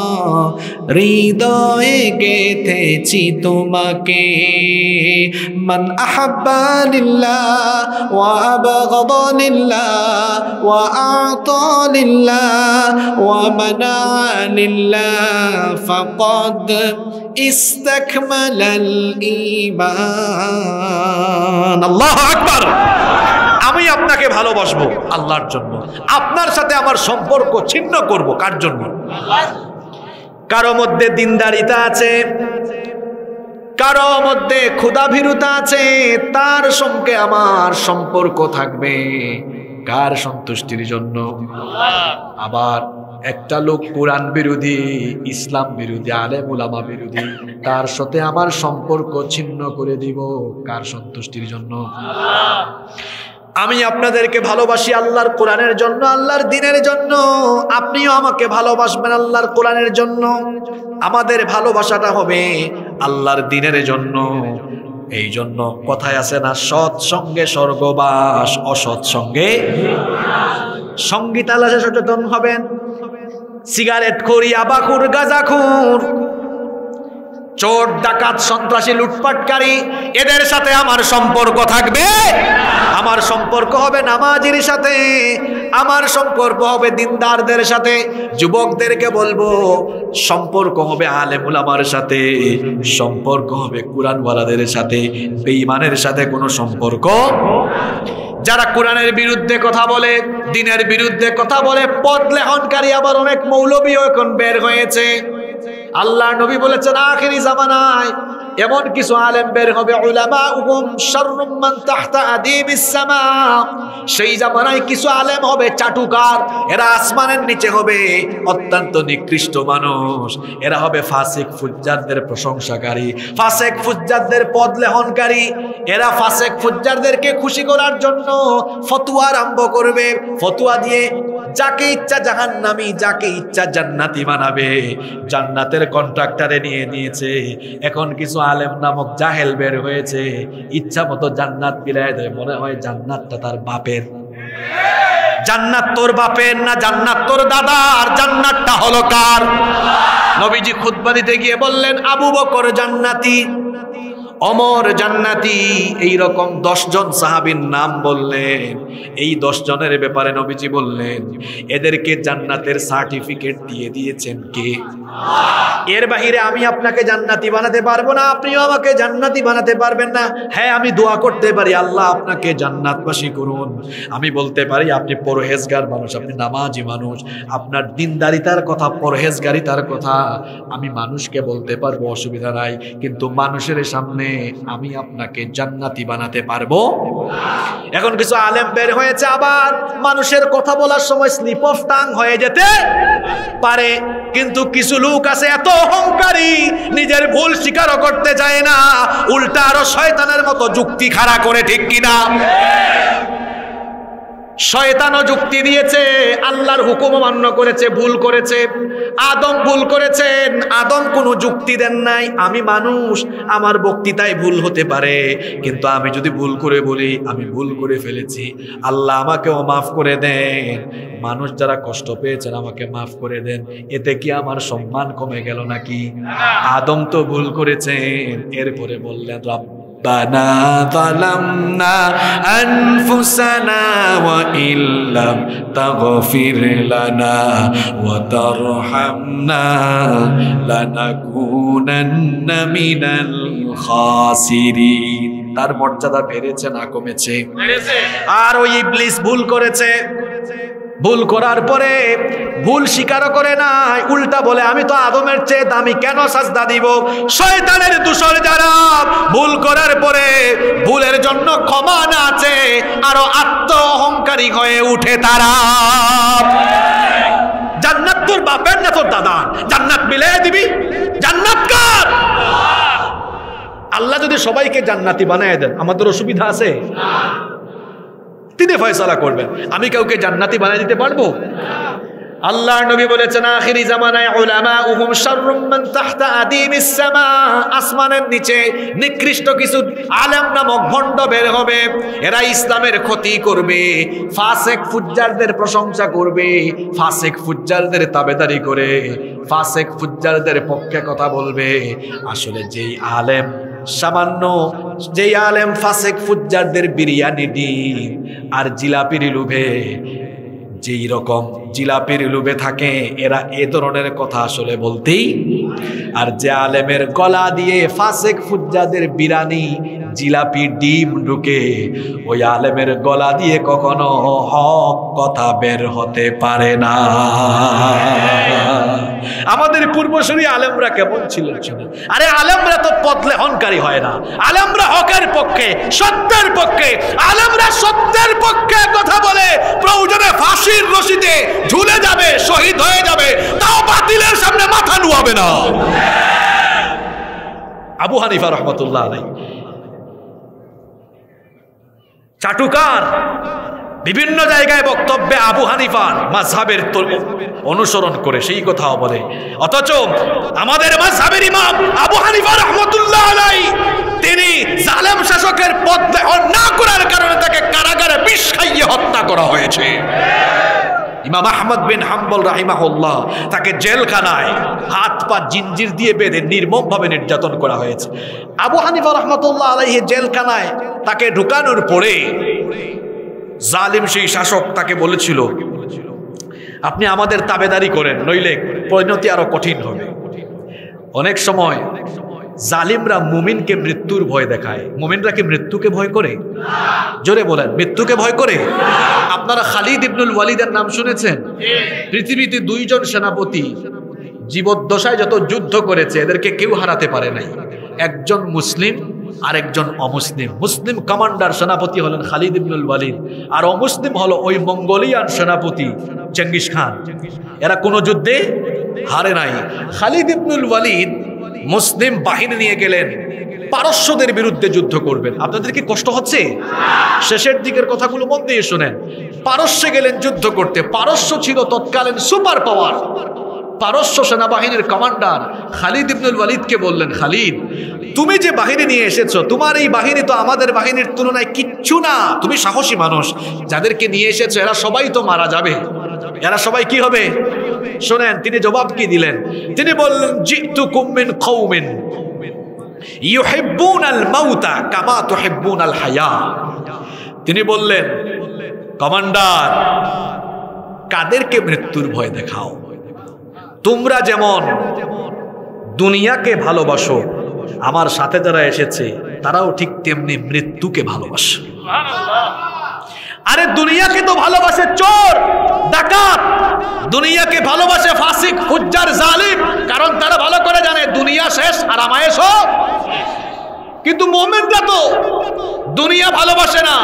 হৃদয়ে গেথেছি তোমাকে। মান আহাব্বা লিল্লাহ ওয়া আবগাদা লিল্লাহ ওয়া আ'তা লিল্লাহ ওয়া মানা লিল্লাহ ফাকাদ ইস্তাকমালাল ঈমান। আল্লাহু আকবার। আমি আপনাকে ভালোবাসবো আল্লাহর জন্য, আপনার সাথে আমার সম্পর্ক ছিন্ন করব কার জন্য? কারো মধ্যে দিনদারিতা আছে, কারো মধ্যে ক্ষুধাভীরুতা আছে, তার সঙ্গে আমার সম্পর্ক থাকবে কার সন্তুষ্টির জন্য? আবার একটা লোক কোরআন বিরোধী, ইসলাম বিরোধী, আলেম উলামা বিরোধী, তার সাথে আমার সম্পর্ক ছিন্ন করে দিব কার সন্তুষ্টির জন্য? আমি আপনাদেরকে ভালোবাসি আল্লাহর কোরআনের জন্য, আল্লাহর দ্বীনের জন্য। আপনিও আমাকে ভালোবাসবেন আল্লাহর কোরআনের জন্য। আমাদের ভালোবাসাটা হবে আল্লাহর দ্বীনের জন্য। এই জন্য কথায় আছে না, সৎ সঙ্গে স্বর্গবাস, অসৎ সঙ্গে। সঙ্গী তালাশে সচেতন হবেন। সিগারেট খোর, ইয়াবাখোর, গাঁজাখোর, চোর, ডাকাত, সন্ত্রাসী, লুটপাটকারী, এদের সাথে আমার সম্পর্ক থাকবে। আমার সম্পর্ক হবে নামাজির সাথে, আমার সম্পর্ক হবে দিনদারদের সাথে। যুবকদেরকে বলবো সম্পর্ক হবে আলেম উলামার সাথে, সম্পর্ক হবে কুরআনওয়ালাদের সাথে। বেঈমানের সাথে কোনো সম্পর্ক। যারা কোরআনের বিরুদ্ধে কথা বলে, দ্বীনের বিরুদ্ধে কথা বলে, পথ লেহনকারী আবার অনেক মৌলবীও এখন বের হয়েছে। আল্লাহ নবী বলেছেন আখিরি জামানায় এমন কিছু আলেম বের হবে, উলামাউহুম শাররুম মান তাহতা আদিবিস সামা। সেই জামানায় কিছু আলেম হবে চাটুকার, এরা আসমানের নিচে হবে অত্যন্ত নিকৃষ্ট মানুষ। এরা হবে ফাসিক ফুজ্জারদের প্রশংসাকারী, ফাসিক ফুজ্জারদের পদ লেহনকারী। এরা ফাসিক ফুজ্জারদেরকে খুশি করার জন্য ফতোয়া আরম্ভ করবে, ফতোয়া দিয়ে যাকে ইচ্ছা জাহান্নামী, যাকে ইচ্ছা জান্নাতি বানাবে। জান্নাতের কন্ট্রাক্টরে নিয়ে নিয়েছে। এখন কিছু আলেম নামক জাহেল বের হয়েছে, ইচ্ছা মতো জান্নাত বিলায় দেয়। মনে হয় জান্নাতটা তার বাপের। জান্নাত তোর বাপের না, জান্নাত তোর দাদার। জান্নাতটা হলো কার? নবীজি খুতবা দিতে গিয়ে বললেন আবু বকর জান্নাতি, ওমর জান্নাতি। এইরকম 10 জন সাহাবীর নাম বললেন। এই 10 জনের ব্যাপারে নবীজি বললেন এদেরকে জান্নাতের সার্টিফিকেট দিয়ে দিয়েছেন কে? এর বাহিরে আমি আপনাকে জান্নাতি বানাতে পারবো না, আপনিও আমাকে জান্নাতি বানাতে পারবেন না। হ্যাঁ, আমি দোয়া করতে পারি আল্লাহ আপনাকে জান্নাতবাসী করুন। আমি বলতে পারি আপনি পরহেজগার মানুষ, আপনি নামাজি মানুষ, আপনার দিনদারিতার কথা, পরহেজগারিতার কথা আমি মানুষকে বলতে পারবো, অসুবিধা নাই। কিন্তু মানুষের সামনে আমি আপনাকে জান্নাতি বানাতে পারবো? এখন কিছু আলেম বের হয়েছে, আবার মানুষের কথা বলার সময় স্লিপ অফ টাং হয়ে যেতে পারে। কিন্তু কিছু লোক আছে এত অহংকারী, নিজের ভুল স্বীকারও করতে চায় না, উল্টা আরো শয়তানের মতো যুক্তি খাড়া করে, ঠিক কিনা? শয়তানও যুক্তি দিয়েছে, আল্লাহর হুকুম অমান্য করেছে, ভুল করেছে। আদম ভুল করেছেন, আদম কোনো যুক্তি দেন নাই। আমি মানুষ, আমার বক্তৃতায় ভুল হতে পারে, কিন্তু আমি যদি ভুল করে বলি আমি ভুল করে ফেলেছি, আল্লাহ আমাকেও মাফ করে দেন। মানুষ যারা কষ্ট পেয়েছেন আমাকে মাফ করে দেন। এতে কি আমার সম্মান কমে গেল নাকি? আদম তো ভুল করেছেন। এরপরে বললেন রব্বানা যালামনা আনফুসানা ওয়া ইল্লাম তাগফির লানা ওয়া তারহামনা লানাকুনান্না মিনাল খাসিরিন। তার মর্যাদা বেড়েছে না কমেছে? আর ওই ইবলিস ভুল করেছে। ভুল করার পরে ভুল স্বীকারও করে নাই, উল্টা বলে আমি তো আদমের চেয়ে দামি, কেন সাজদা দিব? শয়তানের দূষর যারা ভুল করার পরে ভুলের জন্য ক্ষমা না আছে, আরো আত্ম অহংকারী হয়ে উঠে তারা। জান্নাত তোর বাপের না তোর দাদা? জান্নাত মিলিয়ে দিবি? জান্নাত কার? আল্লাহ যদি সবাইকে জান্নাতি বানায় দেন আমাদের অসুবিধা আছে? তিনি ফয়সালা করবেন। আমি কাউকে জান্নাতি বানায় দিতে পারবো? আল্লাহর নবী বলেছেন আখিরি জামানায় উলামাউহুম শাররুম মান তাহতা আদিমিস সামা, আসমানের নিচে নিকৃষ্ট কিছু আলেম নামক ভণ্ড বের হবে, এরা ইসলামের ক্ষতি করবে, ফাসিক ফুজ্জারদের প্রশংসা করবে, ফাসিক ফুজ্জারদের তাবেদারি করে ফাসিক ফুজ্জারদের পক্ষে কথা বলবে। আসলে যেই আলেম সামান্য, যেই আলেম ফাসিক ফুজ্জারদের বিরিয়ানি ডিম আর জিলাপির লোভে, যেই রকম জিলাপির লোভে থাকে, এরা এ ধরনের কথা আসলে বলতেই। আর যে আলেমের গলা দিয়ে ফাসিক ফুজ্জাদের বিরানি জিলাপি ডিম ঢুকে, ওই আলেমের গলা দিয়ে কখনো হক কথা বের হতে পারে না। আমাদের পূর্বসূরি আলেমরা কেমন ছিলেন? আরে আলেমরা তো পথলে অহংকারী হয় না, আলেমরা হকের পক্ষে, সত্যের পক্ষে, আলেমরা সত্যের পক্ষে কথা বলে, প্রয়োজনে ফাঁসির রশিতে ঝুলে যাবে, শহীদ হয়ে যাবে, তাও বাতিলের সামনে মাথা নুয়াবে না। আবু হানিফা রহমতুল্লাহ আলাইহি চাটুকার বিভিন্ন জায়গায় বক্তব্যে আবু হানিফার মাযহাবের অনুসরণ করে সেই কথাও বলে, অথচ আমাদের মাযহাবের ইমাম আবু হানিফা রাহমাতুল্লাহ আলাইহি তিনি জালেম শাসকের পথ গ্রহণ না করার কারণে তাকে কারাগারে বিষ খাইয়ে হত্যা করা হয়েছে। ইমাম আহমদ বিন হাম্বল রাহিমাহুল্লাহ তাকে জেলখানায় হাত পা জিঞ্জির দিয়ে বেঁধে নির্মমভাবে নির্যাতন করা হয়েছে। আবু হানিফা রাহমাতুল্লাহ আলাইহি জেলখানায় তাকে ঢুকানোর পরে জালিম সেই শাসক তাকে বলেছিল, আপনি আমাদের তাবেদারি করেন, নইলে পরিণতি আরো কঠিন হবে। অনেক সময় জালিমরা মুমিনকে মৃত্যুর ভয় দেখায়। মুমিনরা কি মৃত্যুকে ভয় করে? জোরে বলেন, মৃত্যুকে ভয় করে? আপনারা খালিদ ইবনুল ওয়ালিদের নাম শুনেছেন? পৃথিবীতে দুইজন সেনাপতি জীবদ্দশায় যত যুদ্ধ করেছে এদেরকে কেউ হারাতে পারে নাই। একজন মুসলিম আর একজন অমুসলিম। মুসলিম কমান্ডার সেনাপতি হলেন খালিদ ইবনুল ওয়ালিদ, আর অমুসলিম হলো ওই মঙ্গোলিয়ান সেনাপতি চেঙ্গিস খান। এরা কোনো যুদ্ধে হারে নাই। খালিদ ইবনুল ওয়ালিদ মুসলিম বাহিনী নিয়ে গেলেন পারস্যদের বিরুদ্ধে যুদ্ধ করবেন। আপনাদের কি কষ্ট হচ্ছে? শেষের দিকের কথাগুলো মন দিয়ে শোনেন। পারস্যে গেলেন যুদ্ধ করতে। পারস্য ছিল তৎকালীন সুপার পাওয়ার। পারস্য সেনাবাহিনীর কমান্ডার খালিদ ইবনুল ওয়ালিদকে বললেন, খালিদ, তুমি যে বাহিনী নিয়ে এসেছো, তোমার এই বাহিনী তো আমাদের বাহিনীর তুলনায় কিচ্ছু না। তুমি সাহসী মানুষ, যাদেরকে নিয়ে এসেছো এরা সবাই তো মারা যাবে। এরা সবাই কি হবে? শোনেন তিনি জবাব কি দিলেন। তিনি বললেন, জিতুকুম মিন কওমিন ইউহিব্বুনাল মাউতা কামা তুহিব্বুনাল হায়া। তিনি বললেন, কমান্ডার, কাদেরকে মৃত্যুর ভয় দেখাও? তোমরা যেমন দুনিয়াকে ভালোবাসো, আমার সাথে যারা এসেছে তারাও ঠিক তেমনি মৃত্যুকে ভালোবাসে। আরে দুনিয়াকে তো ভালোবাসে চোর ডাকাত, দুনিয়াকে ভালোবাসে ফাসিক ফুজ্জার জালিম, কারণ তারা ভালো করে জানে দুনিয়া শেষ আর আমায়েশও। কিন্তু মুমিনরা তো দুনিয়া ভালোবাসে না,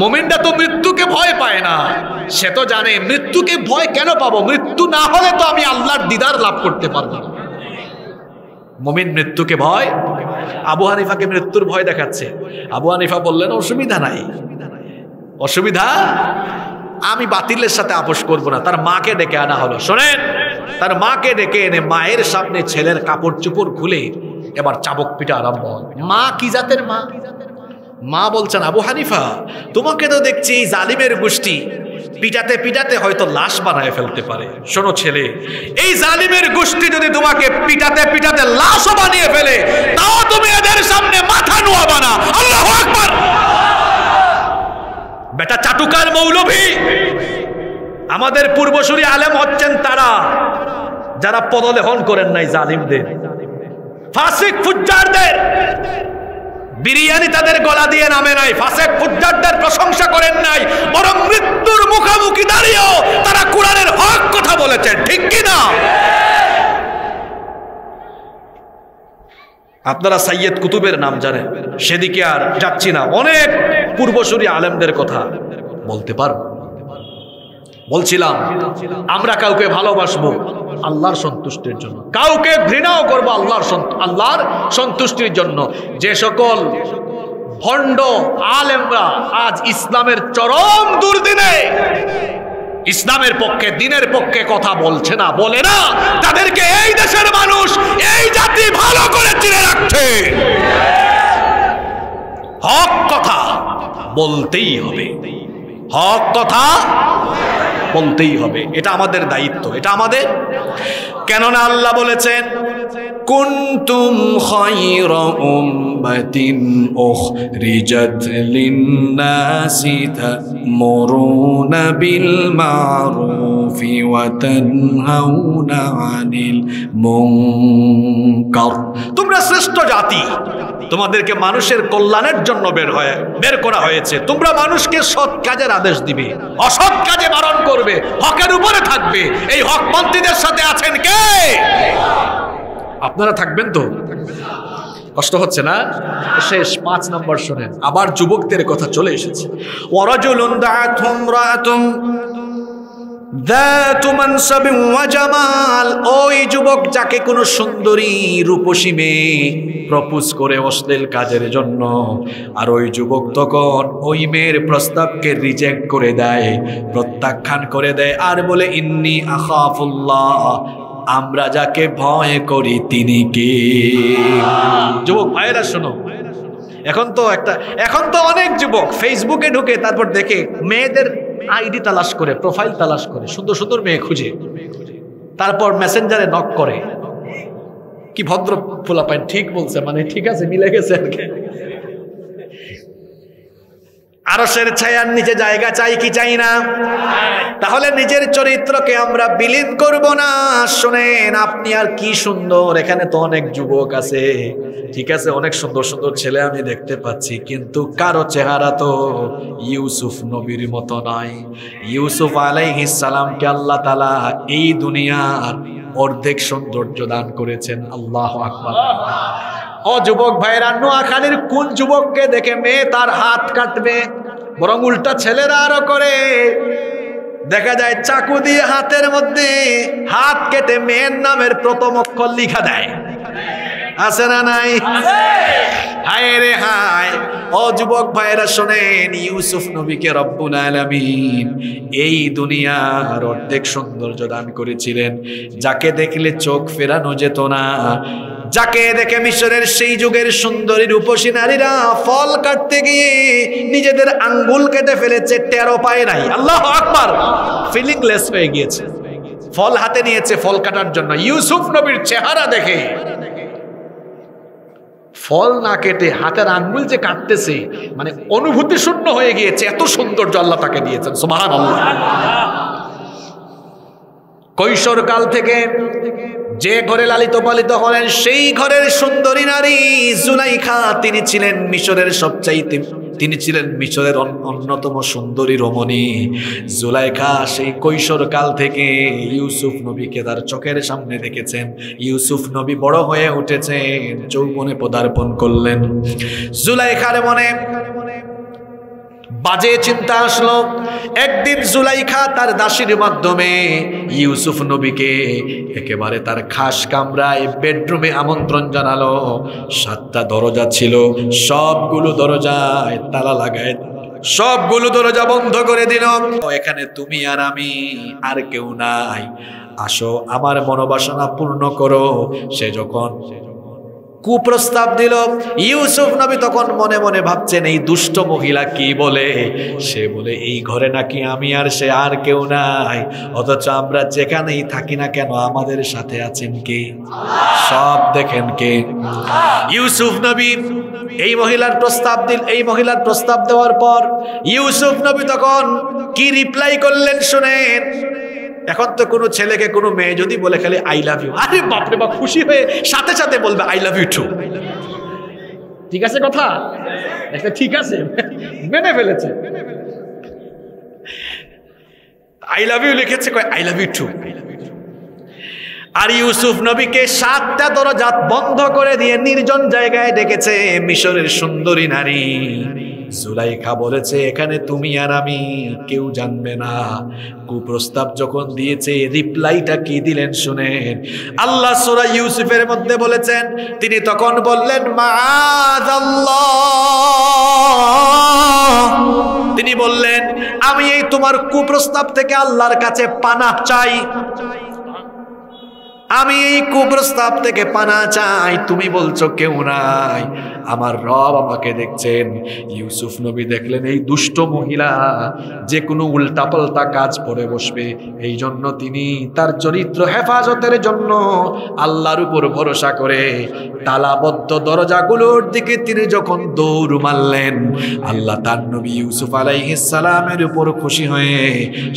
মুমিনরা তো মৃত্যুকে ভয় পায় না। সে তো জানে মৃত্যুকে ভয় কেন পাবো, মৃত্যু না হলে তো আমি আল্লাহর দিদার লাভ করতে পারবো না। মুমিন মৃত্যুকে ভয়। আবু হানিফাকে মৃত্যুর ভয় দেখাচ্ছে। আবু হানিফা বললেন, অসুবিধা নাই, অসুবিধা, আমি বাতিলের সাথে আপোষ করব না। তার মাকে ডেকে আনা হলো। শোনেন, তার মাকে ডেকে এনে মায়ের সামনে ছেলের কাপড় চোপড় খুলে এবার চাবক পিটা আরম্ভ হয়। মা কি জাতের মা? মা বলছেন, আবু হানিফা, তোমাকে তো দেখছি এই জালিমের গোষ্ঠী পিটাতে পিটাতে হয়তো লাশ বানায় ফেলতে পারে। শোনো ছেলে, এই জালিমের গোষ্ঠী যদি তোমাকে পিটাতে পিটাতে লাশও বানিয়ে ফেলে, তাও তুমি এদের সামনে মাথা নোয়াবা না। আল্লাহু আকবার। বেটা চাটুকার মৌলভী। আমাদের পূর্বসূরি আলেম হচ্ছেন তারা যারা পদলেহন করেন নাই জালিমদের, ফাসিক ফুজ্জারদের বিরিয়ানি তাদের গলা দিয়ে নামে নাই, ফাসিক ফুজ্জারদের প্রশংসা করেন নাই, বরং মৃত্যুর মুখোমুখি দাঁড়িয়েও তারা কোরআনের হক কথা বলেছেন। ঠিক কি না? আপনারা সাইয়্যেদ কুতুবের নাম জানেন, সেদিকে আর যাচ্ছি না। অনেক পূর্বসূরি আলেমদের কথা বলতে পারবো, বলছিলাম আমরা কাউকে ভালোবাসবো আল্লাহর সন্তুষ্টির জন্য, কাউকে ঘৃণাও করবো আল্লাহর সন্তুষ্টির জন্য। যে সকল ভণ্ড আলেমরা আজ ইসলামের চরম দুর্দিনে ইসলামের পক্ষে, দিনের পক্ষে কথা বলছে না, বলে না, তাদেরকে এই দেশের মানুষ, এই জাতি ভালো করে চিনে রাখছে। হক কথা বলতেই হবে, হক কথা বলতেই হবে, এটা আমাদের দায়িত্ব, এটা আমাদের। কেননা আল্লাহ বলেছেন কুনতুম খায়রা উম্মাতিন উখরিজাত লিন-নাসি তা'মুরুনা বিল মা'রুফি ওয়া তানহাউনা আনিল মুনকার। তোমরা শ্রেষ্ঠ জাতি, তোমাদেরকে মানুষের কল্যাণের জন্য বের করা হয়েছে। তোমরা মানুষকে সৎ কাজের আদেশ দিবে, অসৎ কাজে বারণ করবে, হকের উপরে থাকবে। এই হকপন্থীদের সাথে আছেন কে? আপনারা থাকবেন তো? কষ্ট হচ্ছে না? শেষ 5 নম্বর শুনেন, আবার যুবকদের কথা চলে এসেছে। ওয়ারাজুলুন দাআতুম রাআতুম যাতু মানসাবিন ওয়া জামাল। ওই যুবক যাকে কোনো সুন্দরী রূপসী মেয়ে প্রপোজ করে অশ্লীল কাজের জন্য, আর ওই যুবক তখন ওই মেয়ের প্রস্তাবকে রিজেক্ট করে দেয়, প্রত্যাখ্যান করে দেয়, আর বলে ইন্নী আখাফুল্লাহ, আমরা যাকে ভয় করি তিনি কে? যুবক ভাইরা শোনো, এখন তো অনেক যুবক ফেসবুকে ঢুকে তারপর দেখে মেয়েদের আইডি তালাশ করে, প্রোফাইল তালাশ করে, সুন্দর সুন্দর মেয়ে খুঁজে, তারপর মেসেঞ্জারে নক করে। কি ভদ্র পোলাপাইন, ঠিক বলছে, মানে ঠিক আছে, মিলে গেছে আর কি। আরশের ছায়ার নিচে জায়গা চাই কি চাই না? তাহলে নিজের চরিত্রকে আমরা বিলীন করব না। শোনেন, আপনি আর কি সুন্দর, এখানে তো অনেক যুবক আছে, ঠিক আছে, অনেক সুন্দর সুন্দর ছেলে আমি দেখতে পাচ্ছি, কিন্তু কারো চেহারা তো ইউসুফ নবীর মতো নয়। ইউসুফ আলাইহিস সালামকে আল্লাহ তাআলা এই দুনিয়ার অর্ধেক সৌন্দর্য দান করেছেন। আল্লাহু আকবার। ও যুবক ভাইরা, নোয়াখালীর কোন যুবককে দেখে মেয়ে তার হাত কাটবে? বরং উল্টা ছেলেরা আরো করে, দেখা যায় চাকু দিয়ে হাতের মধ্যে হাত কেটে মেয়ের নামের প্রথম অক্ষর লিখা দেয়। আছে না নাই? হায় রে হায়। ও যুবক ভাইরা শোনেন, ইউসুফ নবীকে রব্বুল আলামিন এই দুনিয়ার অর্ধেক সৌন্দর্য দান করেছিলেন, যাকে দেখলে চোখ ফেরানো যেত না, যাকে দেখে মিশরের সেই যুগের সুন্দরী রূপসী নারীরা ফল কাটতে গিয়ে নিজেদের আঙ্গুল কেটে ফেলেছে, টেরও পায় নাই। আল্লাহু আকবার। ফিলিংলেস হয়ে গিয়েছে, ফল হাতে নিয়েছে ফল কাটার জন্য। ইউসুফ নবীর চেহারা দেখে ফল না কেটে হাতের আঙ্গুল যে কাটতেছে, মানে অনুভূতি শূন্য হয়ে গিয়েছে। এত সৌন্দর্য আল্লাহ তাকে দিয়েছেন, সুবহানাল্লাহ। কৈশোরকাল থেকে যে ঘরে লালিত পালিত হলেন, সেই ঘরের সুন্দরী নারী জুলাইখা, তিনি ছিলেন মিশরের অন্যতম সুন্দরী রমণী। জুলাইখা সেই কৈশোরকাল থেকে ইউসুফ নবীকে তার চোখের সামনে দেখেছেন। ইউসুফ নবী বড় হয়ে উঠেছেন, যৌবনে পদার্পণ করলেন। জুলাইখার মনে বাজে চিন্তা আসলো। একদিন জুলাইখা তার দাসীর মাধ্যমে ইউসুফ নবীকে একেবারে তার খাস কামরায় বেডরুমে আমন্ত্রণ জানালো। 7টা দরজা ছিল, সবগুলো দরজায় তালা লাগায়, সবগুলো দরজা বন্ধ করে দিল। এখানে তুমি আর আমি, আর কেউ নাই, আসো আমার মনোবাসনা পূর্ণ করো। সে যখন কুপ্রস্তাব দিল, ইউসুফ নবী তখন মনে মনে ভাবছেন, এই দুষ্ট মহিলা কি বলে। সে বলে, এই ঘরে নাকি আমি আর সে, আর কেউ নাই, অথচ আমরা যেখানেই থাকি না কেন আমাদের সাথে আছেন কে? সব দেখেন কে? ইউসুফ নবী এই মহিলার প্রস্তাব দেওয়ার পর ইউসুফ নবী তখন কি রিপ্লাই করলেন শুনেন। এখন তো কোনো ছেলেকে কোনো মেয়ে যদি বলে খালি আই লাভ ইউ, আরে বাপরে বাপ, খুশি হয়ে সাথে সাথে বলবে আই লাভ ইউ টু। ঠিক আছে কথা? ঠিক আছে, মেনে ফেলেছে। আই লাভ ইউ লিখেছে, কয় আই লাভ ইউ টু। আর ইউসুফ নবীকে 7টা দরজা বন্ধ করে দিয়ে নির্জন জায়গায় ডেকেছে মিশরের সুন্দরী নারী জুলাইখা বলেছে এখানে তুমি আর আমি, কেউ জানবে না। কুপ্রস্তাব যখন দিয়েছে, রিপ্লাইটা কি দিলেন শুনেন। আল্লাহ সূরা ইউসুফের মধ্যে বলেছেন, তিনি তখন বললেন মাআযাল্লাহ, তিনি বললেন আমি এই তোমার কুপ্রস্তাব থেকে আল্লাহর কাছে পানাহ চাই, আমি এই কুপ্রস্তাব থেকে পানাহ চাই। তুমি বলছো কেউ নাই, আমার রব আমাকে দেখছেন। ইউসুফ নবী দেখলেন এই দুষ্ট মহিলা যে কোনো উল্টাপাল্টা কাজ করে বসবে, এই জন্য তিনি তার চরিত্র হেফাজতের জন্য আল্লাহর উপর ভরসা করে তালাবদ্ধ দরজাগুলোর দিকে তিনি যখন দৌড় মারলেন, আল্লাহ তার নবী ইউসুফ আলাইহিস সালামের উপর খুশি হয়ে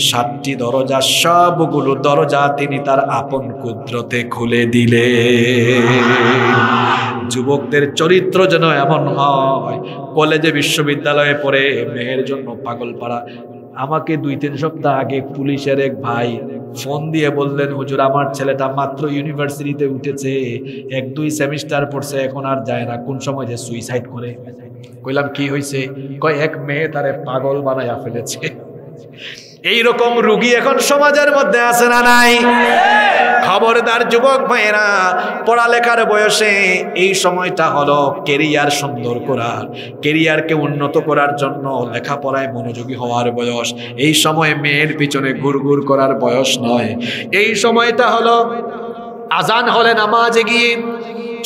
7টি দরজা, সবগুলো দরজা তিনি তার আপন কুদরতে খুলে দিলেন। যুবকদের চরিত্র যেন এমন হয়, কলেজে বিশ্ববিদ্যালয়ে পড়ে মেয়ের জন্য পাগল পাড়া। আমাকে 2-3 সপ্তাহ আগে পুলিশের এক ভাই ফোন দিয়ে বললেন, হুজুর আমার ছেলেটা মাত্র ইউনিভার্সিটিতে উঠেছে, 1-2 সেমিস্টার পড়ছে, এখন আর যায় না, কোন সময় যে সুইসাইড করে। কইলাম কি হয়েছে? কয় এক মেয়ে তারে পাগল বানায়া ফেলেছে। এইরকম রুগী এখন সমাজের মধ্যে আছে না নাই? খবরদার যুবক ভাইয়েরা, পড়ালেখার বয়সে এই সময়টা হলো কেরিয়ার সুন্দর করার, কেরিয়ারকে উন্নত করার জন্য লেখাপড়ায় মনোযোগী হওয়ার বয়স। এই সময় মেয়ের পিছনে ঘুরঘুর করার বয়স নয়। এই সময়টা হলো আজান হলে নামাজে গিয়ে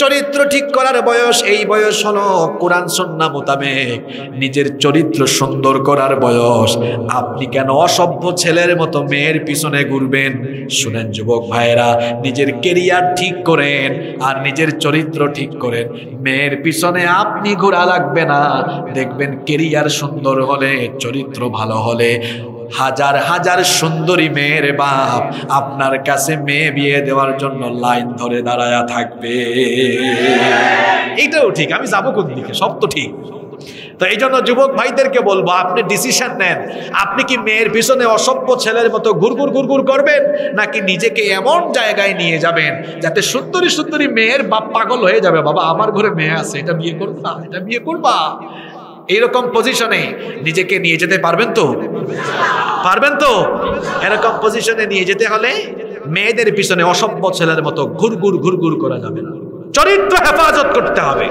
চরিত্র ঠিক করার বয়স। এই বয়স হলো কোরআন সুন্নাহ মোতাবেক নিজের চরিত্র সুন্দর করার বয়স। আপনি কেন অসভ্য ছেলের মতো মেয়ের পিছনে ঘুরবেন? শুনেন যুবক ভাইয়েরা, নিজের কেরিয়ার ঠিক করেন আর নিজের চরিত্র ঠিক করেন। মেয়ের পিছনে আপনি ঘোরা লাগবে না। দেখবেন কেরিয়ার সুন্দর হলে, চরিত্র ভালো হলে, হাজার হাজার সুন্দরী মেয়ের বাপ আপনার কাছে মেয়ে বিয়ে দেওয়ার জন্য লাইন ধরে দাঁড়ায়া থাকবে। এইটাও ঠিক, আমি যাবো কোন দিকে, সব তো ঠিক। তো এই জন্য যুবক ভাইদেরকে বলবো, আপনি ডিসিশন নেন। আপনি কি মেয়ের পিছনে অসভ্য ছেলের মতো ঘুরঘুর ঘুরঘুর করবেন, নাকি নিজেকে এমন জায়গায় নিয়ে যাবেন যাতে সুন্দরী সুন্দরী মেয়ের বাপ পাগল হয়ে যাবে, বাবা আমার ঘরে মেয়ে আছে, এটা বিয়ে করবা, এটা বিয়ে করবা। এইরকম পজিশনে নিজেকে নিয়ে যেতে পারবেন তো? পারবেন তো? এরকম পজিশনে নিয়ে যেতে হলে মেয়েদের পিছনে অসভ্য ছেলের মতো ঘুরঘুর ঘুরঘুর করা যাবে না। চরিত্র হেফাজত করতে হবে।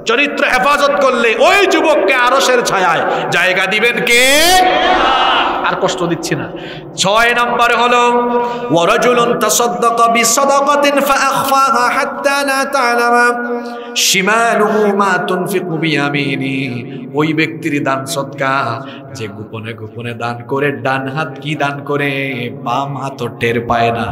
চরিত্র হেফাজত করলে ওই যুবককে আরশের ছায়ায় জায়গা দিবেন কে? আর কষ্ট দিচ্ছি না। 6 নম্বর হলো ওয়ারাজুলুন তাসাদদাকা বিসাদাকাতিন ফাআখফাহা হাত্তা লা তা'লামা শিমালুহু মা তুনফিকু বিয়ামিনি। ওই ব্যক্তির দান সদকা যে গোপনে গোপনে দান করে, ডান হাত কি দান করে বাম হাত টের পায় না।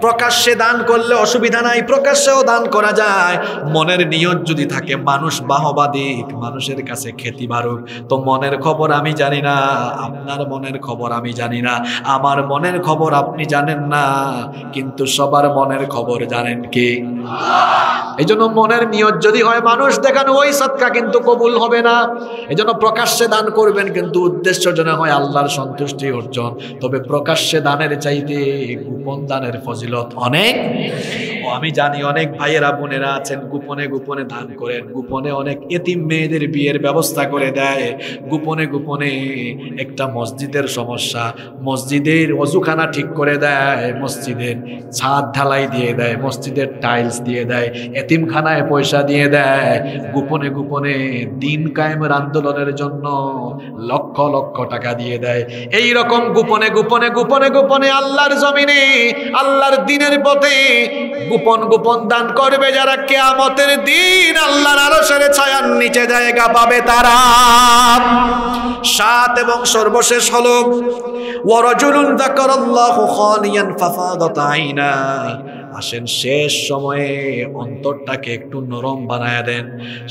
প্রকাশ্যে দান করলে অসুবিধা নাই, প্রকাশ্যেও দান করা যায়। মনের নিয়ত যদি থাকে মানুষ বাহবা দিক, মানুষের কাছে খ্যাতি বাড়ুক, তো মনের খবর আমি জানি না, আপনার মনের খবর আমি জানি না, আমার মনের খবর আপনি জানেন না, কিন্তু সবার মনের খবর জানেন কে? এই জন্য মনের নিয়ত যদি হয় মানুষ দেখানো, ওই সদকা কিন্তু কবুল হবে না। এই জন্য প্রকাশ্যে দান করবেন, কিন্তু উদ্দেশ্য যেন হয় আল্লাহর সন্তুষ্টি অর্জন। তবে প্রকাশ্যে দানের চাইতে গোপন দানের ফজিলত অনেক। আমি জানি অনেক ভাইয়েরা বোনেরা আছেন গোপনে গোপনে দান করেন, গোপনে অনেক এতিম মেয়েদের বিয়ের ব্যবস্থা করে দেয়, গোপনে গোপনে একটা মসজিদের সমস্যা, মসজিদের অজুখানা ঠিক করে দেয়, মসজিদের ছাদ ঢালাই দিয়ে দেয়, মসজিদের টাইলস দিয়ে দেয়, এতিমখানায় পয়সা দিয়ে দেয়, গোপনে গোপনে দিন কায়েমের আন্দোলনের জন্য লক্ষ লক্ষ টাকা দিয়ে দেয়। এই রকম গোপনে গোপনে গোপনে গোপনে আল্লাহর জমিনে, আল্লাহর দিনের পথে গোপন গোপন দান করবে যারা, কিয়ামতের দিন আল্লাহর আরশের ছায়ার নিচে জায়গা পাবে তারা। 7 এবং সর্বশেষ হলো ওয়ারাজুলুন যাকারাল্লাহু খালিয়ান ফাফাদাত আইনা। আসেন শেষ সময়ে অন্তরটাকে একটু নরম বানায়া দেন।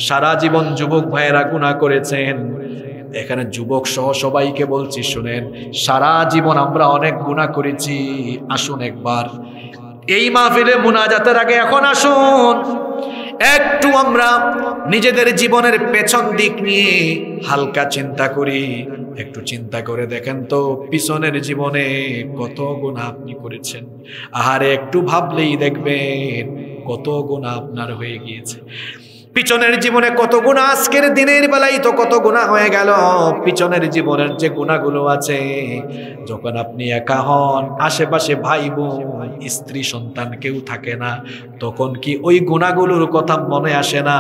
সারা জীবন যুবক ভাইয়েরা গুনাহ করেছেন, এখানে যুবক সহ সবাইকে বলছি শুনেন, সারা জীবন আমরা অনেক গুনাহ করেছি। আসুন একবার এই মাহফিলে মুনাজাতের আগে এখন আসুন একটু আমরা নিজেদের জীবনের পেছন দিক নিয়ে হালকা চিন্তা করি। একটু চিন্তা করে দেখেন তো পিছনের জীবনে কত গুনাহ আপনি করেছেন। আহারে একটু ভাবলেই দেখবেন কত গুনাহ আপনার হয়ে গিয়েছে। পিছনের জীবনে কত গুনাহ, আজকের দিনের বেলায় তো কত গুনাহ হয়ে গেল। পিছনের জীবনের যে গুনাহগুলো আছে, যখন আপনি একা হন, আশেপাশে ভাই বোন স্ত্রী সন্তান কেউ থাকে না, তখন কি ওই গুনাহগুলোর কথা মনে আসে না?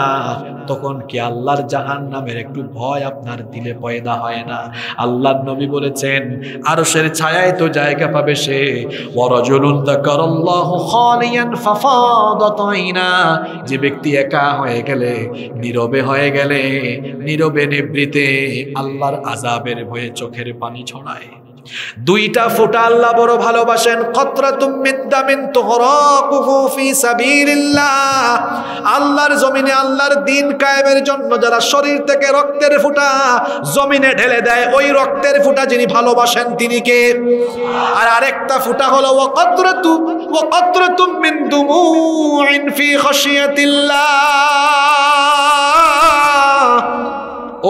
তখন কি আল্লাহর জাহান্নামের একটু ভয় আপনার দিলে পয়দা হয় না? আল্লাহর নবী বলেছেন, আরশের ছায়ায় তো জায়গা পাবে সে, ওয়ারাজুলুন যাকারাল্লাহু খালিয়ান ফাফাদাত আইনা, যে ব্যক্তি একা হয়ে গেলে, নীরবে হয়ে গেলে, নীরবে নিভৃতে আল্লাহর আযাবের ভয়ে চোখের পানি ছড়ায়। দুইটা ফোঁটা আল্লাহ বড় ভালোবাসেন। কতরাতুম মিন দামিন তুহরাকুহু ফি সাবিলিল্লাহ, আল্লাহর জমিনে আল্লাহর দ্বীন কায়েমের জন্য যারা শরীর থেকে রক্তের ফোঁটা জমিনে ঢেলে দেয়, ওই রক্তের ফোঁটা যিনি ভালোবাসেন তিনি কে? আর আরেকটা ফোঁটা হলো ওয়া কতরাতুম মিন দুমুইন ফি খাশিয়াতিল্লাহ,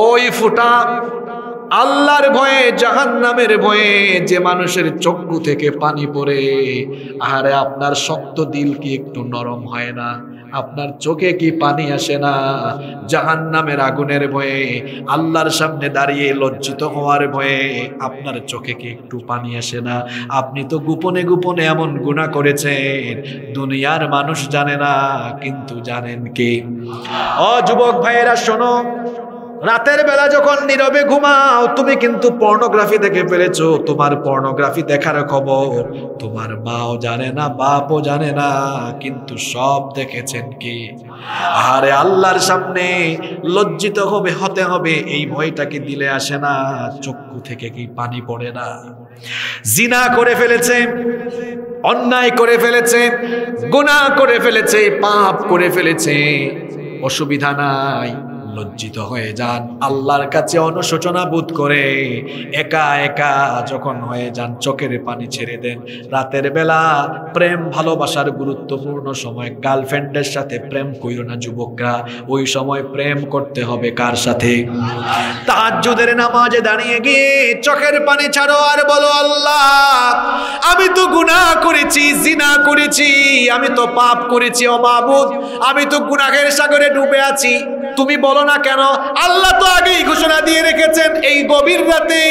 ওই ফোঁটা আল্লাহর ভয়ে, জাহান্নামের ভয়ে যে মানুষের চক্ষু থেকে পানি পড়ে, আরে আপনার শক্ত দিল কি একটু নরম হয় না? আপনার চোখে কি পানি আসে না? জাহান্নামের আগুনের ভয়ে, আল্লাহর সামনে দাঁড়িয়ে লজ্জিত হওয়ার ভয়ে আপনার চোখে কি একটু পানি আসে না? আপনি তো গোপনে গোপনে এমন গুনাহ করেছেন, দুনিয়ার মানুষ জানে না, কিন্তু জানেন কে? ও যুবক ভাইয়েরা শোনো, রাতের বেলা যখন নীরবে ঘুমাও, তুমি কিন্তু পর্নোগ্রাফি দেখে ফেলেছো। তোমার পর্নোগ্রাফি দেখার খবর তোমার মাও জানে না, বাপও জানে না, কিন্তু সব দেখেছেন কি? আরে আল্লাহর সামনে লজ্জিত হতে হবে, এই ভয়টা কি দিলে আসে না? চক্ষু থেকে কি পানি পড়ে না? জিনা করে ফেলেছে, অন্যায় করে ফেলেছে, গুনাহ করে ফেলেছে, পাপ করে ফেলেছে, অসুবিধা নাই, লজ্জিত হয়ে যান, আল্লাহর কাছে অনুশোচনা বোধ করে একা একা যখন হয়ে যান, চোখের পানি ছেড়ে দেন। রাতের বেলা প্রেম ভালোবাসার গুরুত্বপূর্ণ সময়, গার্লফ্রেন্ডের সাথে প্রেম কইরো না যুবকরা, ওই সময় প্রেম করতে হবে কার সাথে? তাহাজ্জুদের নামাজে দাঁড়িয়ে গিয়ে চোখের পানি ছাড়ো আর বলো, আল্লাহ আমি তো গুনাহ করেছি, জিনা করেছি, আমি তো পাপ করেছি, ও মাবুদ আমি তো গুনাহের সাগরে ডুবে আছি। তুমি বলো না কেন? আল্লাহ তো আগেই ঘোষণা দিয়ে রেখেছেন, এই গভীর রাতে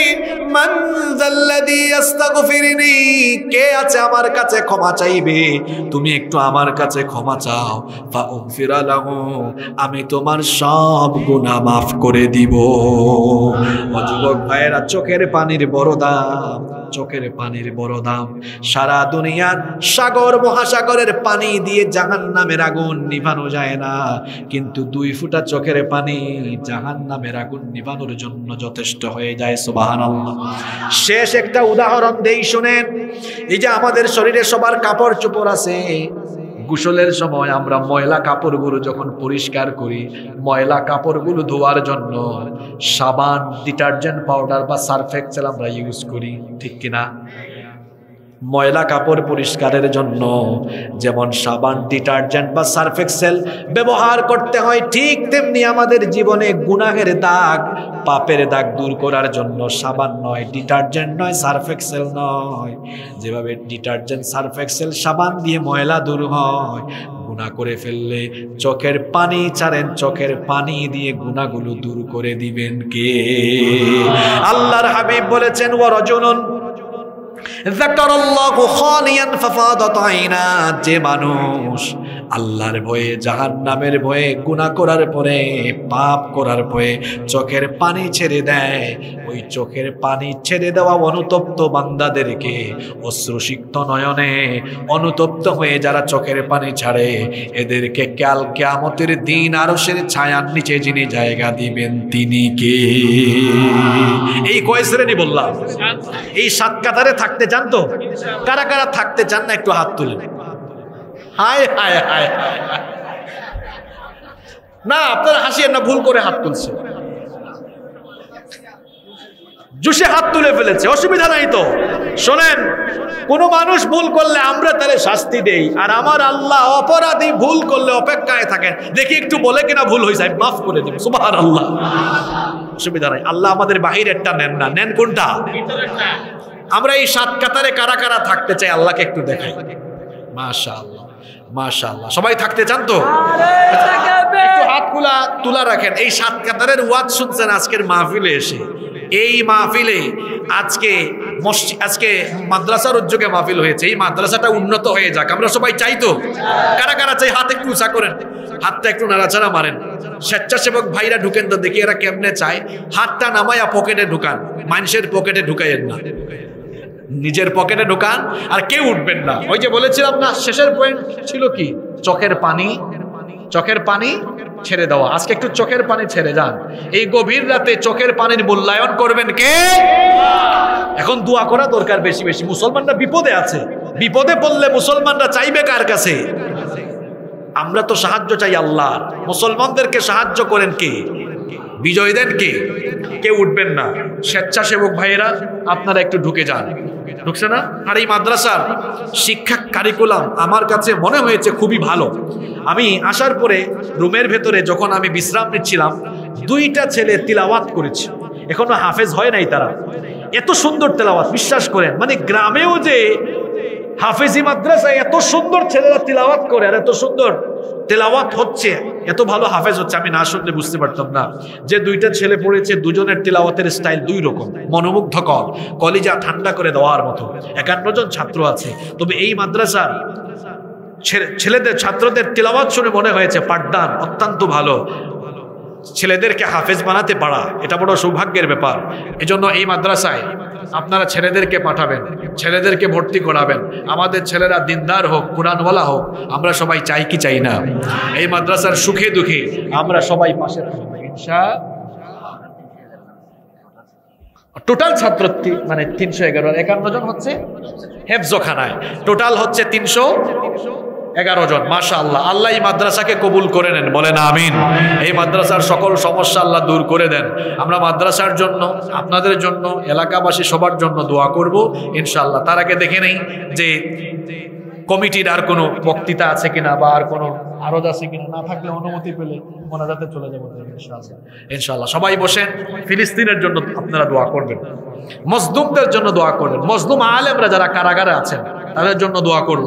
মান যাল্লাযী ইস্তাগফিরনি, কে আছে আমার কাছে ক্ষমা চাইবে? তুমি একটু আমার কাছে ক্ষমা চাও, ফাগফিরা লাহু, আমি তোমার সব গুনাহ মাফ করে দিব। ও যুবক ভাইয়েরা, চোখের পানির বড় দাম, চোখের পানির বড় দাম। সারা দুনিয়ার সাগর মহাসাগরের পানি দিয়ে জাহান্নামের আগুন নিভানো যায় না, কিন্তু 2 ফোঁটা চোখের পানি জাহান্নামের আগুন নিভানোর জন্য যথেষ্ট হয়ে যায়। সুবহানাল্লাহ। শেষ একটা উদাহরণ দেই, শুনেন। এই যে আমাদের শরীরে সবার কাপড় চোপড় আছে, গোসলের সময় আমরা ময়লা কাপড়গুলো যখন পরিষ্কার করি, ময়লা কাপড়গুলো ধোয়ার জন্য সাবান, ডিটারজেন্ট পাউডার বা সার্ফ এক্সেল আমরা ইউজ করি, ঠিক কিনা? ময়লা কাপড় পরিষ্কারের জন্য যেমন সাবান, ডিটারজেন্ট বা সার্ফ এক্সেল ব্যবহার করতে হয়, ঠিক তেমনি আমাদের জীবনে গুনাহের দাগ, পাপের দাগ দূর করার জন্য সাবান নয়, ডিটারজেন্ট নয়, সার্ফ এক্সেল নয়, যেভাবে ডিটারজেন্ট, সার্ফ এক্সেল, সাবান দিয়ে ময়লা দূর হয়, গুনাহ করে ফেললে চোখের পানি ছাড়েন, চোখের পানি দিয়ে গুনাহগুলো দূর করে দিবেন কে? আল্লাহর হাবিব বলেছেন, ওয়ারাজুলুন যাকারাল্লাহু খালিয়ান ফাফাদাত আইনা, যে মানুষ আল্লাহর ভয়ে, জাহান্নামের ভয়ে, গুনাহ করার পরে, পাপ করার ভয়ে চোখের পানি ছেড়ে দেয়, ওই চোখের পানি ছেড়ে দেওয়া অনুতপ্ত বান্দাদেরকে অশ্রুসিক্ত নয়নে অনুতপ্ত হয়ে যারা চোখের পানি ছাড়ে, এদেরকে কাল কিয়ামতের দিন আরশের ছায়ার নিচে যিনি জায়গা দিবেন তিনি কে? এই কয় শ্রেণী বললাম? এই 7 কাতারে থাকতে চান তো? কারা কারা থাকতে চান না একটু হাত তুলেন। হায় হায় হায়, না আপনারা হাসিয়েন না, ভুল করে হাত তুলছে, জোশে হাত তুলে ফেলেছে, অসুবিধা নাই তো। শোনেন, কোন মানুষ ভুল করলে আমরা তারে শাস্তি দেই, আর আমার আল্লাহ অপরাধী ভুল করলে অপেক্ষায় থাকেন, দেখি একটু বলে কিনা ভুল হয়েছে, আমি মাফ করে দেব। সুবহানাল্লাহ, অসুবিধা নাই। আল্লাহ আমাদের বাহিরেরটা নেন না, নেন কোনটা? আমরা এই 7 কাতারে কারা কারা থাকতে চাই আল্লাহকে একটু দেখাই। মাশাআল্লাহ, মাশাআল্লাহ, সবাই থাকতে চান তো? একটু হাতগুলা তুলা রাখেন। এই 7 কাতারের ওয়াজ শুনছেন আজকের মাহফিলে এসে। এই মাহফিলে আজকে মাদ্রাসার উদ্যোগে মাহফিল হয়েছে। এই মাদ্রাসাটা উন্নত হয়ে যাক আমরা সবাই চাই তো? কারা কারা চাই হাত একটু উঁচা করেন, হাতটা একটু নাড়াচাড়া মারেন। স্বেচ্ছাসেবক ভাইরা ঢুকেন তো দেখি এরা কেমনে চায়। হাতটা নামাইয়া পকেটে ঢুকান, মানুষের পকেটে ঢুকাইয়েন না, নিজের পকেটে ঢুকান। আর কেউ উঠবেন না। ওই যে বলেছিলাম না, শেষের পয়েন্ট ছিল কি? চোখের পানি ছেড়ে দেওয়া। আজকে একটু চোখের পানি ছেড়ে যান। এই গভীর রাতে চোখের পানির মূল্যায়ন করবেন কে? এখন দোয়া করা দরকার বেশি বেশি। মুসলমানরা বিপদে আছে, বিপদে পড়লে মুসলমানরা চাইবে কার কাছে? আমরা তো সাহায্য চাই আল্লাহ। মুসলমানদেরকে সাহায্য করেন কে? বিজয় দেন কে? কেউ উঠবেন না। স্বেচ্ছাসেবক ভাইয়েরা আপনারা একটু ঢুকে যান। ঢুকছে না? আর এই মাদ্রাসার শিক্ষা কারিকুলাম আমার কাছে মনে হয়েছে খুবই ভালো। আমি আসার পরে রুমের ভেতরে যখন আমি বিশ্রাম নিচ্ছিলাম, 2টা ছেলে তিলাওয়াত করেছে। এখনো হাফেজ হয় নাই তারা। এত সুন্দর তেলাওয়াত, বিশ্বাস করেন। মানে গ্রামেও যে হাফেজি মাদ্রাসায় এত সুন্দর ছেলেরা তিলাওয়াত করে, আর এত সুন্দর তেলাওয়াত হচ্ছে, এত ভালো হাফেজ হচ্ছে, আমি না শুনলে বুঝতে পারতাম না। যে 2টা ছেলে পড়েছে, দুজনের তিলাওয়াতের স্টাইল 2 রকম, মনোমুগ্ধকর, কলিজা ঠান্ডা করে দেওয়ার মতো। 51 জন ছাত্র আছে। তবে এই মাদ্রাসার ছেলেদের ছাত্রদের তিলাওয়াত শুনে মনে হয়েছে পাঠদান অত্যন্ত ভালো। ছেলেদেরকে হাফেজ বানাতে পারা এটা বড় সৌভাগ্যের ব্যাপার। এজন্য এই মাদ্রাসায় আপনারা ছেলেদেরকে পাঠাবেন, ছেলেদেরকে ভর্তি করাবেন। আমাদের ছেলেরা দিনদার হোক, কোরআনওয়ালা হোক, আমরা সবাই চাই কি চাই না? এই মাদ্রাসার সুখে দুঃখে আমরা সবাই পাশে থাকবো ইনশাআল্লাহ। টোটাল ছাত্র মানে 311, 51 জন হচ্ছে হেফজখানায়, টোটাল হচ্ছে 311 জন। মাশাআল্লাহ। আল্লাহ এই মাদ্রাসাকে কবুল করে নেন, বলেন আমিন। এই মাদ্রাসার সকল সমস্যা আল্লাহ দূর করে দেন। আমরা মাদ্রাসার জন্য, আপনাদের জন্য, এলাকাবাসী সবার জন্য দোয়া করব ইনশাআল্লাহ। তার আগে দেখে নেই যে কমিটির আর কোনো বক্তৃতা আছে কিনা বা আর কোনো আরজ আছে কিনা। না থাকলে অনুমতি পেলে মোনাজাতে চলে যাবো ইনশাআল্লাহ। ইনশাআল্লাহ সবাই বসেন। ফিলিস্তিনের জন্য আপনারা দোয়া করবেন, মজলুমদের জন্য দোয়া করবেন, মজলুম আলেমরা যারা কারাগারে আছেন তাদের জন্য দোয়া করব।